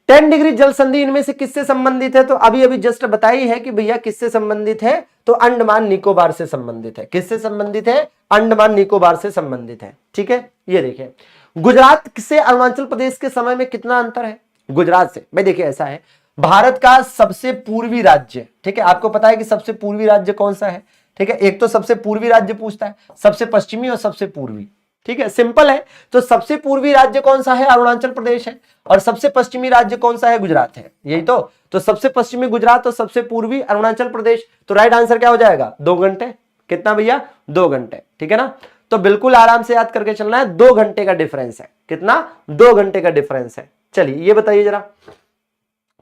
10 डिग्री जल संधि इनमें से किससे संबंधित है, तो अभी अभी जस्ट बताई है कि भैया किससे संबंधित है, तो अंडमान निकोबार से संबंधित है। किससे संबंधित है, अंडमान निकोबार से संबंधित है, ठीक है। ये देखिए, गुजरात से अरुणाचल प्रदेश के समय में कितना अंतर है, गुजरात से, भाई देखिए ऐसा है, भारत का सबसे पूर्वी राज्य, ठीक है, आपको पता है कि सबसे पूर्वी राज्य कौन सा है, ठीक है, एक तो सबसे पूर्वी राज्य पूछता है, सबसे पश्चिमी और सबसे पूर्वी, ठीक है, सिंपल है। तो सबसे पूर्वी राज्य कौन सा है, अरुणाचल प्रदेश है, और सबसे पश्चिमी राज्य कौन सा है, गुजरात है, यही तो सबसे पश्चिमी गुजरात और सबसे पूर्वी अरुणाचल प्रदेश, तो राइट आंसर क्या हो जाएगा, 2 घंटे। कितना भैया, 2 घंटे, ठीक है ना, तो बिल्कुल आराम से याद करके चलना है, 2 घंटे का डिफरेंस है, कितना, 2 घंटे का डिफरेंस है। चलिए ये बताइए जरा,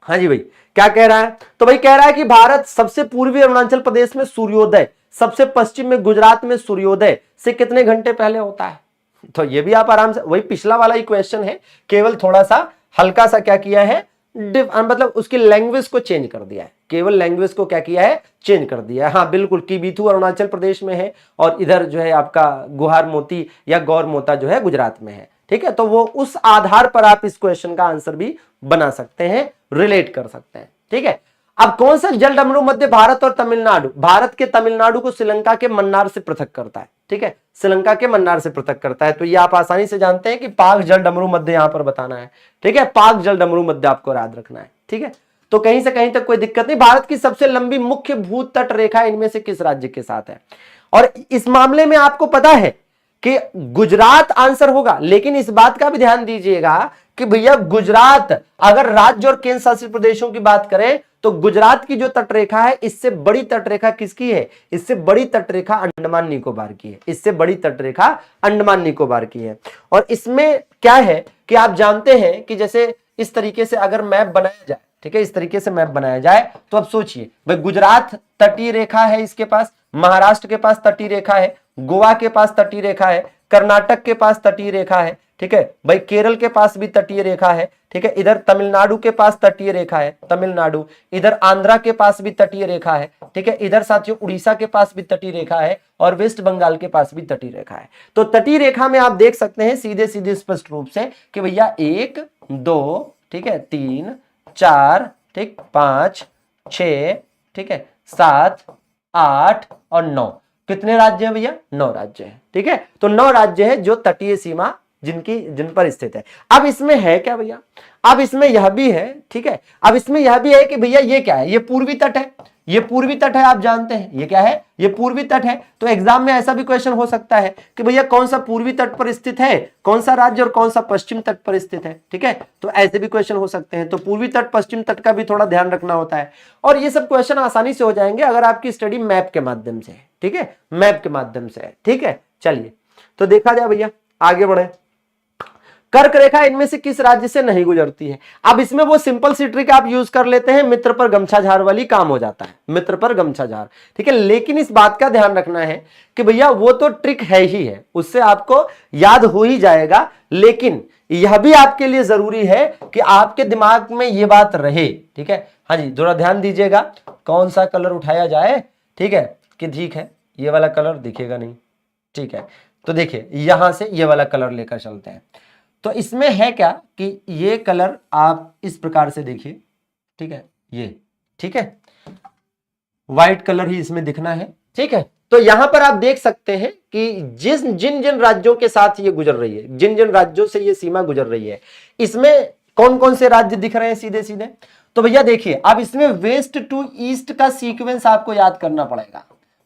हाँ जी भाई क्या कह रहा है, तो भाई कह रहा है कि भारत सबसे पूर्वी अरुणाचल प्रदेश में सूर्योदय, सबसे पश्चिम में गुजरात में सूर्योदय से कितने घंटे पहले होता है। तो ये भी आप आराम से, वही पिछला वाला ही क्वेश्चन है, केवल थोड़ा सा हल्का सा क्या किया है, मतलब उसकी लैंग्वेज को चेंज कर दिया है, केवल लैंग्वेज को क्या किया है, चेंज कर दिया है। हाँ बिल्कुल, किबीथू अरुणाचल प्रदेश में है और इधर जो है आपका गुहार मोती या गौर मोता जो है गुजरात में है, ठीक है, तो वो उस आधार पर आप इस क्वेश्चन का आंसर भी बना सकते हैं, रिलेट कर सकते हैं, ठीक है। अब कौन सा जल डमरू मध्य भारत और तमिलनाडु, भारत के तमिलनाडु को श्रीलंका के मन्नार से पृथक करता है, ठीक है, श्रीलंका के मन्नार से पृथक करता है, तो ये आप आसानी से जानते हैं कि पाक जल डमरू मध्य यहां पर बताना है, ठीक है, पाक जल डमरू मध्य आपको याद रखना है, ठीक है, तो कहीं से कहीं तक कोई दिक्कत नहीं। भारत की सबसे लंबी मुख्य भू तट रेखा इनमें से किस राज्य के साथ है, और इस मामले में आपको पता है कि गुजरात आंसर होगा, लेकिन इस बात का भी ध्यान दीजिएगा कि भैया गुजरात, अगर राज्य और केंद्र शासित प्रदेशों की बात करें तो गुजरात की जो तटरेखा है, इससे बड़ी तटरेखा किसकी है, इससे बड़ी तटरेखा अंडमान निकोबार की है, इससे बड़ी तटरेखा अंडमान निकोबार की है। और इसमें क्या है कि आप जानते हैं कि जैसे इस तरीके से अगर मैप बनाया जाए, ठीक है, इस तरीके से मैप बनाया जाए, तो अब सोचिए भाई गुजरात तटीय रेखा है इसके पास, महाराष्ट्र के पास तटीय रेखा है, गोवा के पास तटीय रेखा है, कर्नाटक के पास तटीय रेखा है, ठीक है भाई, केरल के पास भी तटीय रेखा है, ठीक है, इधर तमिलनाडु के पास तटीय रेखा है, तमिलनाडु, इधर आंध्रा के पास भी तटीय रेखा है, ठीक है, इधर साथियों उड़ीसा के पास भी तटीय रेखा है, और वेस्ट बंगाल के पास भी तटीय रेखा है। तो तटीय रेखा में आप देख सकते हैं सीधे सीधे स्पष्ट रूप से कि भैया 1 2 ठीक है, 3 4 ठीक, 5 6 ठीक है, 7 8 और 9, कितने राज्य हैं भैया, 9 राज्य हैं, ठीक है, तो 9 राज्य है जो तटीय सीमा जिन पर स्थित है। अब इसमें है क्या भैया, अब इसमें यह भी है, ठीक है, अब इसमें यह भी है कि भैया ये क्या है, ये पूर्वी तट है, ये पूर्वी तट है, आप जानते हैं ये क्या है, ये पूर्वी तट है। तो एग्जाम में ऐसा भी क्वेश्चन हो सकता है कि भैया कौन सा पूर्वी तट पर स्थित है, कौन सा राज्य, और कौन सा पश्चिम तट पर स्थित है, ठीक है, तो ऐसे भी क्वेश्चन हो सकते हैं। तो पूर्वी तट पश्चिम तट का भी थोड़ा ध्यान रखना होता है, और ये सब क्वेश्चन आसानी से हो जाएंगे अगर आपकी स्टडी मैप के माध्यम से है, ठीक है, मैप के माध्यम से है, ठीक है। चलिए तो देखा जाए भैया, आगे बढ़े। कर्क रेखा इनमें से किस राज्य से नहीं गुजरती है। अब इसमें वो सिंपल सी ट्रिक आप यूज कर लेते हैं, मित्र पर गमछा झार वाली काम हो जाता है, मित्र पर गमछा झार, ठीक है, लेकिन इस बात का ध्यान रखना है कि भैया वो तो ट्रिक है ही है, उससे आपको याद हो ही जाएगा, लेकिन यह भी आपके लिए जरूरी है कि आपके दिमाग में ये बात रहे, ठीक है। हाँ जी, थोड़ा ध्यान दीजिएगा, कौन सा कलर उठाया जाए, ठीक है, कि ठीक है ये वाला कलर दिखेगा नहीं, ठीक है, तो देखिए यहां से ये वाला कलर लेकर चलते हैं। तो इसमें है क्या कि ये कलर आप इस प्रकार से देखिए, ठीक है, ये ठीक है, व्हाइट कलर ही इसमें दिखना है, ठीक है। तो यहां पर आप देख सकते हैं कि जिन जिन राज्यों के साथ ये गुजर रही है, जिन जिन राज्यों से ये सीमा गुजर रही है, इसमें कौन कौन से राज्य दिख रहे हैं सीधे सीधे। तो भैया देखिए, अब इसमें वेस्ट टू ईस्ट का सीक्वेंस आपको याद करना पड़ेगा,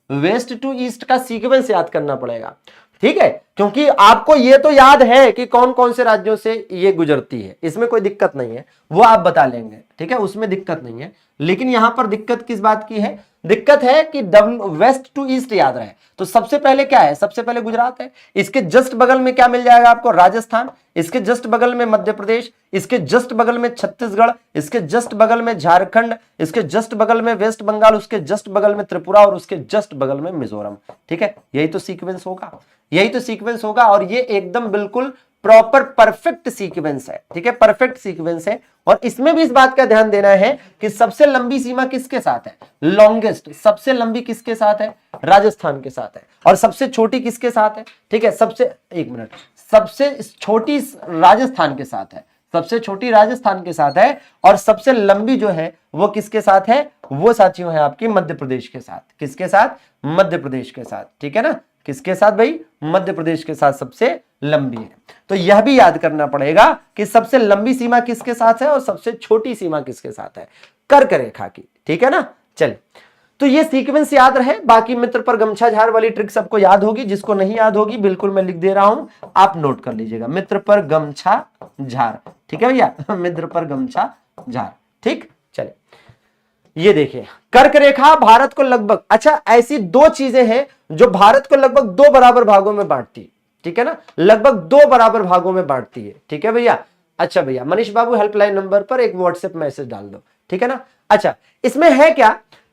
वेस्ट टू ईस्ट का सीक्वेंस याद करना पड़ेगा, ठीक है, क्योंकि आपको ये तो याद है कि कौन कौन से राज्यों से ये गुजरती है, इसमें कोई दिक्कत नहीं है, वो आप बता लेंगे, ठीक है, उसमें दिक्कत नहीं है। लेकिन यहां पर दिक्कत किस बात की है, दिक्कत है कि वेस्ट टू ईस्ट याद रहे। तो सबसे पहले क्या है, सबसे पहले गुजरात है, इसके जस्ट बगल में क्या मिल जाएगा आपको, राजस्थान, इसके जस्ट बगल में मध्य प्रदेश, इसके जस्ट बगल में छत्तीसगढ़, इसके जस्ट बगल में झारखंड, इसके जस्ट बगल में वेस्ट बंगाल, उसके जस्ट बगल में त्रिपुरा, और उसके जस्ट बगल में मिजोरम, ठीक है, यही तो सीक्वेंस होगा, यही तो सीक्वेंस होगा। और ये एकदम बिल्कुल प्रॉपर परफेक्ट सीक्वेंस है, ठीक है, परफेक्ट सीक्वेंस है। और इसमें भी इस बात का ध्यान देना है कि सबसे लंबी सीमा किसके साथ है, लॉन्गेस्ट, सबसे लंबी किसके साथ है, राजस्थान के साथ है। और सबसे छोटी किसके साथ है, ठीक है, सबसे छोटी राजस्थान के साथ है, सबसे छोटी राजस्थान के साथ है। और सबसे लंबी जो है वो किसके साथ है, वो साथियों है आपकी मध्य प्रदेश के साथ। किसके साथ, मध्य प्रदेश के साथ, ठीक है ना, किसके साथ भाई, मध्य प्रदेश के साथ सबसे लंबी है। तो यह भी याद करना पड़ेगा कि सबसे लंबी सीमा किसके साथ है और सबसे छोटी सीमा किसके साथ है, कर्क रेखा की, ठीक है ना। चलिए, तो ये सीक्वेंस याद रहे। बाकी मित्र पर गमछा झार वाली ट्रिक सबको याद होगी, जिसको नहीं याद होगी बिल्कुल मैं लिख दे रहा हूं, आप नोट कर लीजिएगा, मित्र पर गमछा झार, ठीक है भैया, मित्र पर गमछा झार, ठीक। चलिए, ये देखिए कर्क रेखा भारत को लगभग, अच्छा ऐसी दो चीजें हैं जो भारत को लगभग दो बराबर भागों में बांटती है, ठीक है ना, लगभग दो बराबर भागों में बांटती है, ठीक है भैया। अच्छा भैया, मनीष बाबू हेल्पलाइन नंबर पर एक व्हाट्सएप मैसेज डाल दो, ठीक है ना। अच्छा, इसमें है क्या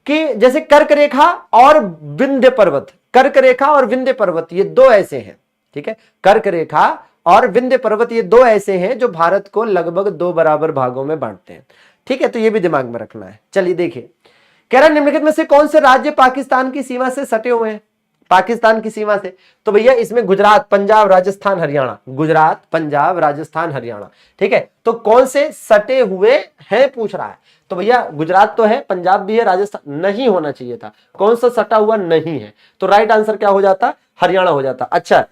कि जैसे कर्क रेखा और विंध्य पर्वत, कर्क रेखा और विंध्य पर्वत ये दो ऐसे हैं, ठीक है, कर्क रेखा और विंध्य पर्वत ये दो ऐसे हैं जो भारत को लगभग दो बराबर भागों में बांटते हैं, ठीक है। तो ये भी दिमाग में रखना है। चलिए देखिए, कह रहा निम्नलिखित में से कौन से राज्य पाकिस्तान की सीमा से सटे हुए हैं, पाकिस्तान की सीमा से। तो भैया इसमें गुजरात, पंजाब, राजस्थान, हरियाणा, गुजरात, पंजाब, राजस्थान, हरियाणा, ठीक है। तो कौन से सटे हुए हैं पूछ रहा है, तो भैया गुजरात तो है, पंजाब भी है, राजस्थान नहीं होना चाहिए था, कौन सा सटा हुआ नहीं है, तो राइट आंसर क्या हो जाता, हरियाणा हो जाता। अच्छा,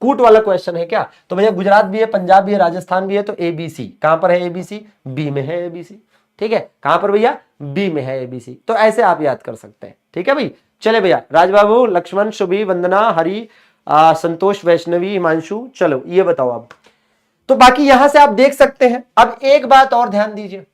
कूट वाला क्वेश्चन है क्या, तो भैया गुजरात भी है, पंजाब भी है, राजस्थान भी है, तो एबीसी कहां पर है, एबीसी बी में है, एबीसी, ठीक है, कहां पर भैया, बी में है एबीसी। तो ऐसे आप याद कर सकते हैं, ठीक है भाई। चले भैया, राजबाबू, लक्ष्मण, शुभी, वंदना, हरि, संतोष, वैष्णवी, हिमांशु, चलो ये बताओ आप। तो बाकी यहां से आप देख सकते हैं। अब एक बात और ध्यान दीजिए,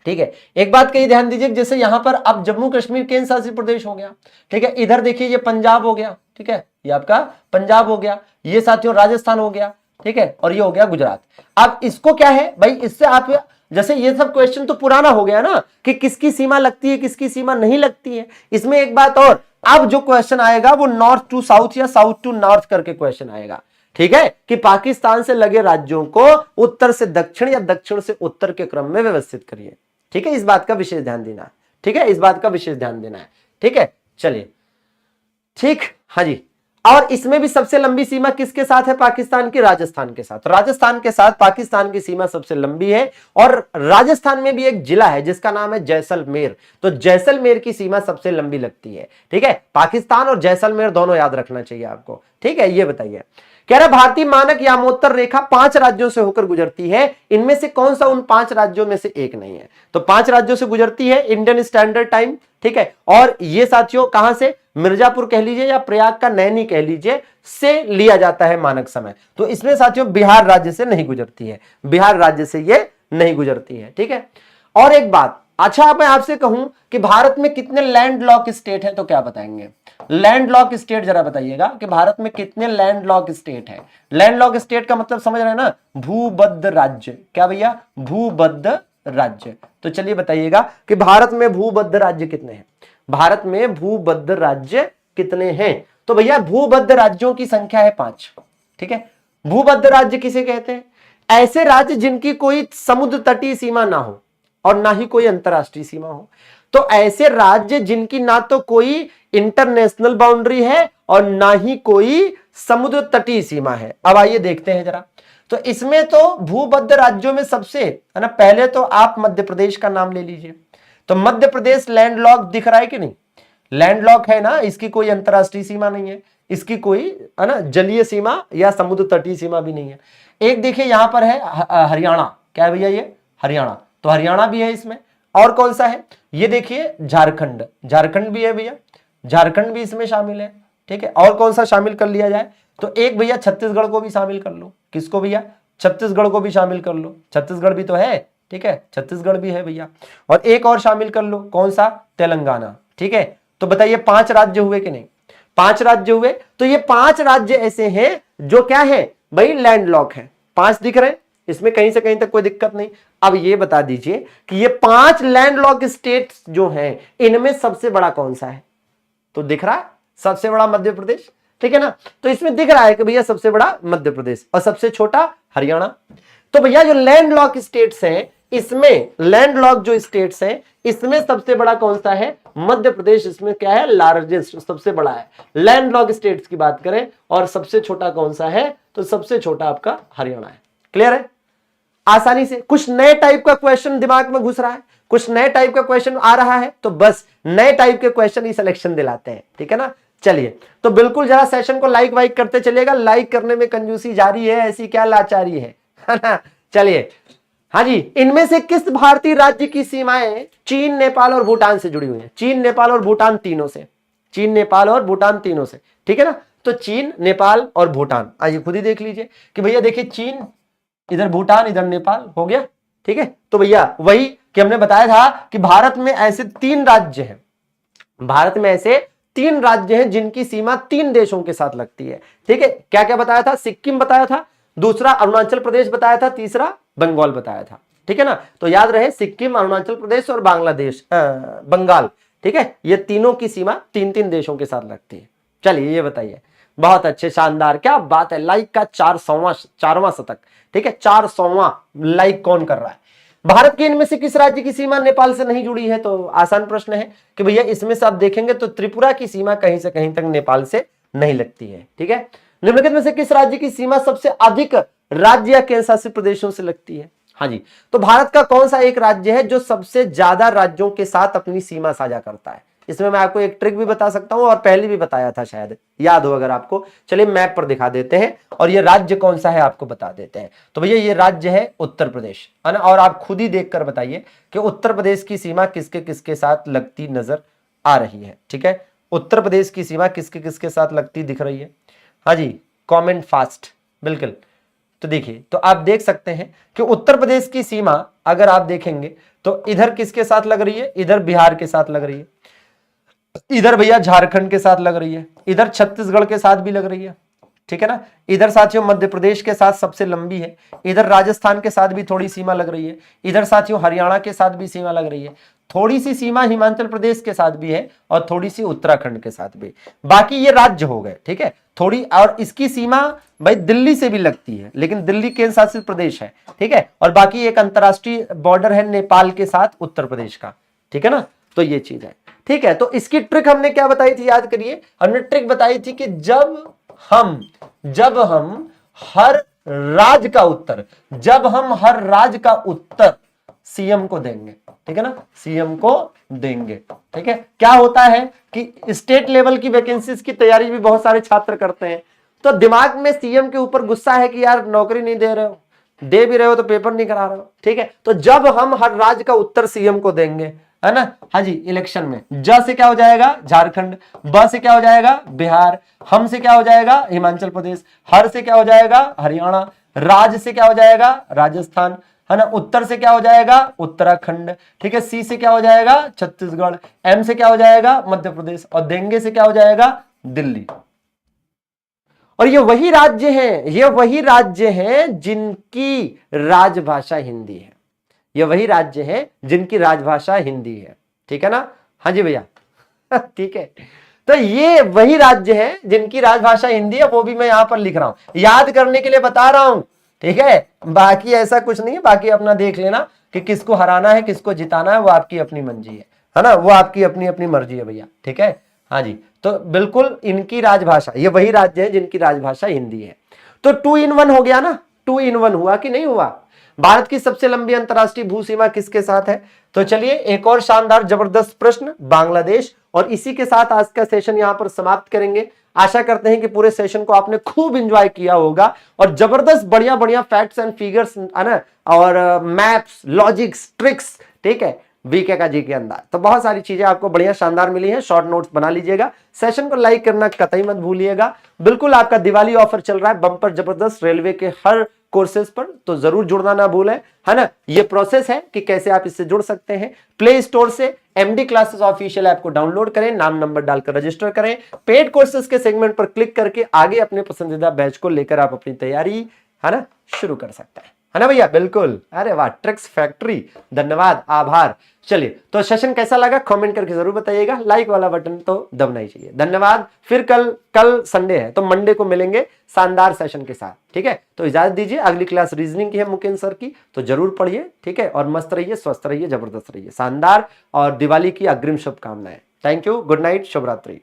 ठीक है, एक बात कही ध्यान दीजिए, जैसे यहां पर अब जम्मू कश्मीर केंद्र शासित प्रदेश हो गया, ठीक है, इधर देखिए ये पंजाब हो गया, ठीक है, ये आपका पंजाब हो गया, ये साथियों राजस्थान हो गया, ठीक है, और ये हो गया गुजरात। अब इसको क्या है भाई, इससे आप जैसे ये सब क्वेश्चन तो पुराना हो गया ना कि किसकी सीमा लगती है किसकी सीमा नहीं लगती है। इसमें एक बात और, अब जो क्वेश्चन आएगा वो नॉर्थ टू साउथ या साउथ टू नॉर्थ करके क्वेश्चन आएगा, ठीक है, कि पाकिस्तान से लगे राज्यों को उत्तर से दक्षिण या दक्षिण से उत्तर के क्रम में व्यवस्थित करिए, ठीक है, इस बात का विशेष ध्यान देना है, ठीक है, इस बात का विशेष ध्यान देना है, ठीक है। चलिए, ठीक, हाँ जी। और इसमें भी सबसे लंबी सीमा किसके साथ है, पाकिस्तान की, राजस्थान के साथ, राजस्थान के साथ पाकिस्तान की सीमा सबसे लंबी है। और राजस्थान में भी एक जिला है जिसका नाम है जैसलमेर, तो जैसलमेर की सीमा सबसे लंबी लगती है, ठीक है, पाकिस्तान और जैसलमेर दोनों याद रखना चाहिए आपको, ठीक है। ये बताइए, कह रहा भारतीय मानक यामोत्तर रेखा 5 राज्यों से होकर गुजरती है, इनमें से कौन सा उन 5 राज्यों में से एक नहीं है। तो 5 राज्यों से गुजरती है, इंडियन स्टैंडर्ड टाइम, ठीक है, और ये साथियों कहां से, मिर्जापुर कह लीजिए या प्रयाग का नैनी कह लीजिए, से लिया जाता है मानक समय। तो इसमें साथियों बिहार राज्य से नहीं गुजरती है, बिहार राज्य से ये नहीं गुजरती है, ठीक है। और एक बात, अच्छा मैं आपसे कहूं कि भारत में कितने लैंड लॉक स्टेट है, तो क्या बताएंगे, लैंड लॉक स्टेट जरा बताइएगा कि भारत में कितने लैंड लॉक स्टेट है। लैंड लॉक स्टेट का मतलब समझ रहे हैं ना, भूबद्ध राज्य, क्या भैया, भूबद्ध राज्य। तो चलिए बताइएगा कि भारत में भूबद्ध राज्य कितने हैं, भारत में भूबद्ध राज्य कितने हैं। तो भैया भूबद्ध राज्यों की संख्या है 5, ठीक है। भूबद्ध राज्य किसे कहते हैं, ऐसे राज्य जिनकी कोई समुद्र तटीय सीमा ना हो और ना ही कोई अंतरराष्ट्रीय सीमा हो। तो ऐसे राज्य जिनकी ना तो कोई इंटरनेशनल बाउंड्री है और ना ही कोई समुद्र तटीय सीमा है। अब आइए देखते हैं जरा, तो इसमें तो भूबद्ध राज्यों में सबसे है ना, पहले तो आप मध्य प्रदेश का नाम ले लीजिए। तो मध्य प्रदेश लैंडलॉक दिख रहा है कि नहीं, लैंडलॉक है ना, इसकी कोई अंतरराष्ट्रीय सीमा नहीं है, इसकी कोई है ना जलीय सीमा या समुद्र तटीय सीमा भी नहीं है। एक देखिए यहां पर है हरियाणा, क्या है भैया ये, हरियाणा, तो हरियाणा भी है इसमें। और कौन सा है, ये देखिए झारखंड, झारखंड भी है भैया, झारखंड भी इसमें शामिल है, ठीक है। और कौन सा शामिल कर लिया जाए, तो एक भैया छत्तीसगढ़ को भी शामिल कर लो, किसको भैया, छत्तीसगढ़ को भी शामिल कर लो, छत्तीसगढ़ भी तो है, ठीक है, छत्तीसगढ़ भी है भैया। और एक और शामिल कर लो, कौन सा, तेलंगाना, ठीक है। तो बताइए 5 राज्य हुए कि नहीं, 5 राज्य हुए। तो ये 5 राज्य ऐसे हैं जो क्या है भाई, लैंडलॉक है, 5 दिख रहे हैं, इसमें कहीं से कहीं तक कोई दिक्कत नहीं। अब ये बता दीजिए कि ये 5 लैंडलॉक स्टेट्स जो हैं इनमें सबसे बड़ा कौन सा है, तो दिख रहा है सबसे बड़ा मध्य प्रदेश, ठीक है ना। तो इसमें दिख रहा है कि भैया सबसे बड़ा मध्य प्रदेश और सबसे छोटा हरियाणा। तो भैया जो लैंडलॉक स्टेट्स हैं, इसमें लैंडलॉक जो स्टेट्स हैं इसमें सबसे बड़ा कौन सा है? मध्य प्रदेश। इसमें क्या है? लार्जेस्ट, सबसे बड़ा है। लैंडलॉक स्टेट्स की बात करें और सबसे छोटा कौन सा है? तो सबसे छोटा आपका हरियाणा है। क्लियर है? आसानी से कुछ नए टाइप का क्वेश्चन दिमाग में घुस रहा है, कुछ नए टाइप का क्वेश्चन आ रहा है, तो बस नए टाइप के क्वेश्चन ही सिलेक्शन दिलाते हैं। ठीक है ना। चलिए, तो बिल्कुल जरा सेशन को लाइक वाइक करते चलिएगा। लाइक करने में कंजूसी जारी है, ऐसी क्या लाचारी है ना। चलिए, हाँ जी, इनमें से किस भारतीय राज्य की सीमाएं चीन, नेपाल और भूटान से जुड़ी हुई हैं? चीन, नेपाल और भूटान तीनों से। चीन, नेपाल और भूटान तीनों से। ठीक है ना। तो चीन, नेपाल और भूटान, आइए खुद ही देख लीजिए कि भैया देखिए, चीन, इधर भूटान, इधर नेपाल, हो गया। ठीक है। तो भैया वही कि हमने बताया था कि भारत में ऐसे 3 राज्य हैं, भारत में ऐसे 3 राज्य हैं जिनकी सीमा 3 देशों के साथ लगती है। ठीक है। क्या क्या बताया था? सिक्किम बताया था, दूसरा अरुणाचल प्रदेश बताया था, तीसरा बंगाल बताया था। ठीक है ना। तो याद रहे, सिक्किम, अरुणाचल प्रदेश और बांग्लादेश, बंगाल। ठीक है। ये तीनों की सीमा 3-3 देशों के साथ लगती है। चलिए, ये बताइए। बहुत अच्छे, शानदार, क्या बात है। लाइक का 400वां शतक। ठीक है, 400वां लाइक कौन कर रहा है? भारत के इनमें से किस राज्य की सीमा नेपाल से नहीं जुड़ी है? तो आसान प्रश्न है कि भैया इसमें से आप देखेंगे तो त्रिपुरा की सीमा कहीं से कहीं तक नेपाल से नहीं लगती है। ठीक है। निम्नलिखित में से किस राज्य की सीमा सबसे अधिक राज्य या केंद्र शासित प्रदेशों से लगती है? हाँ जी, तो भारत का कौन सा एक राज्य है जो सबसे ज्यादा राज्यों के साथ अपनी सीमा साझा करता है? इसमें मैं आपको एक ट्रिक भी बता सकता हूं और पहले भी बताया था, शायद याद हो अगर आपको। चलिए मैप पर दिखा देते हैं और ये राज्य कौन सा है आपको बता देते हैं। तो भैया ये राज्य है उत्तर प्रदेश, है ना। और आप खुद ही देखकर बताइए कि उत्तर प्रदेश की सीमा किसके किसके साथ लगती नजर आ रही है। ठीक है, उत्तर प्रदेश की सीमा किसके किसके साथ लगती दिख रही है? हाँ जी, कॉमेंट फास्ट, बिल्कुल। तो देखिए, तो आप देख सकते हैं कि उत्तर प्रदेश की सीमा अगर आप देखेंगे तो इधर किसके साथ लग रही है? इधर बिहार के साथ लग रही है, इधर भैया झारखंड के साथ लग रही है, इधर छत्तीसगढ़ के साथ भी लग रही है। ठीक है ना। इधर साथियों मध्य प्रदेश के साथ सबसे लंबी है, इधर राजस्थान के साथ भी थोड़ी सीमा लग रही है, इधर साथियों हरियाणा के साथ भी सीमा लग रही है, थोड़ी सी सीमा हिमाचल प्रदेश के साथ भी है और थोड़ी सी उत्तराखंड के साथ भी। बाकी ये राज्य हो गए। ठीक है, थोड़ी और इसकी सीमा भाई दिल्ली से भी लगती है, लेकिन दिल्ली केंद्र शासित प्रदेश है। ठीक है, और बाकी एक अंतरराष्ट्रीय बॉर्डर है नेपाल के साथ उत्तर प्रदेश का। ठीक है ना। तो ये चीज है। ठीक है, तो इसकी ट्रिक हमने क्या बताई थी? याद करिए, हमने ट्रिक बताई थी कि जब हम हर राज्य का उत्तर सीएम को देंगे। ठीक है ना, सीएम को देंगे। ठीक है, क्या होता है कि स्टेट लेवल की वैकेंसीज की तैयारी भी बहुत सारे छात्र करते हैं, तो दिमाग में सीएम के ऊपर गुस्सा है कि यार नौकरी नहीं दे रहे हो, दे भी रहे हो तो पेपर नहीं करा रहे हो। ठीक है, तो जब हम हर राज्य का उत्तर सीएम को देंगे, है ना। हाँ जी, इलेक्शन में ज से क्या हो जाएगा? झारखंड, ब से क्या हो जाएगा? बिहार, हम से क्या हो जाएगा? हिमाचल प्रदेश, हर से क्या हो जाएगा? हरियाणा, राज से क्या हो जाएगा? राजस्थान, है ना। उत्तर से क्या हो जाएगा? उत्तराखंड। ठीक है, सी से क्या हो जाएगा? छत्तीसगढ़, एम से क्या हो जाएगा? मध्य प्रदेश, और देंगे से क्या हो जाएगा? दिल्ली। और ये वही राज्य हैं जिनकी राजभाषा हिंदी है। ये वही राज्य है जिनकी राजभाषा हिंदी है। ठीक है ना। हाँ जी भैया ठीक है, तो ये वही राज्य है जिनकी राजभाषा हिंदी है, वो भी मैं यहां पर लिख रहा हूं, याद करने के लिए बता रहा हूं। ठीक है, बाकी ऐसा कुछ नहीं है, बाकी अपना देख लेना कि किसको हराना है किसको जिताना है, वो आपकी अपनी मंजी है ना, वो आपकी अपनी अपनी मर्जी है भैया। ठीक है, हाँ जी, तो बिल्कुल इनकी राजभाषा, ये वही राज्य है जिनकी राजभाषा हिंदी है। तो 2 in 1 हो गया ना, 2 in 1 हुआ कि नहीं हुआ? भारत की सबसे लंबी अंतरराष्ट्रीय भू सीमा किसके साथ है? तो चलिए एक और शानदार जबरदस्त प्रश्न, बांग्लादेश। और इसी के साथ आज का सेशन यहां पर समाप्त करेंगे। आशा करते हैं कि पूरे सेशन को आपने खूब एंजॉय किया होगा और जबरदस्त बढ़िया बढ़िया फैक्ट्स एंड फिगर्स, है ना, और मैप्स, लॉजिक्स, ट्रिक्स, ठीक है, वीके का जी के अंदर तो बहुत सारी चीजें आपको बढ़िया शानदार मिली हैं। शॉर्ट नोट्स बना लीजिएगा, सेशन को लाइक करना कतई मत भूलिएगा। बिल्कुल आपका दिवाली ऑफर चल रहा है बम्पर जबरदस्त रेलवे के हर कोर्सेज पर, तो जरूर जुड़ना ना भूलें, है ना। ये प्रोसेस है कि कैसे आप इससे जुड़ सकते हैं। प्ले स्टोर से एमडी क्लासेस ऑफिशियल ऐप को डाउनलोड करें, नाम नंबर डालकर रजिस्टर करें, पेड कोर्सेज के सेगमेंट पर क्लिक करके आगे अपने पसंदीदा बैच को लेकर आप अपनी तैयारी, है ना, शुरू कर सकते हैं। है ना भैया? बिल्कुल। अरे वाह, ट्रिक्स फैक्ट्री, धन्यवाद, आभार। चलिए, तो सेशन कैसा लगा कमेंट करके जरूर बताइएगा, लाइक वाला बटन तो दबना ही चाहिए। धन्यवाद। फिर कल संडे है तो मंडे को मिलेंगे शानदार सेशन के साथ, ठीक है? तो इजाजत दीजिए, अगली क्लास रीजनिंग की है मुकेंद्र सर की, तो जरूर पढ़िए, ठीक है? और मस्त रहिए, स्वस्थ रहिए, जबरदस्त रहिए, शानदार, और दिवाली की अग्रिम शुभकामनाएं। थैंक यू, गुड नाइट, शुभ रात्रि।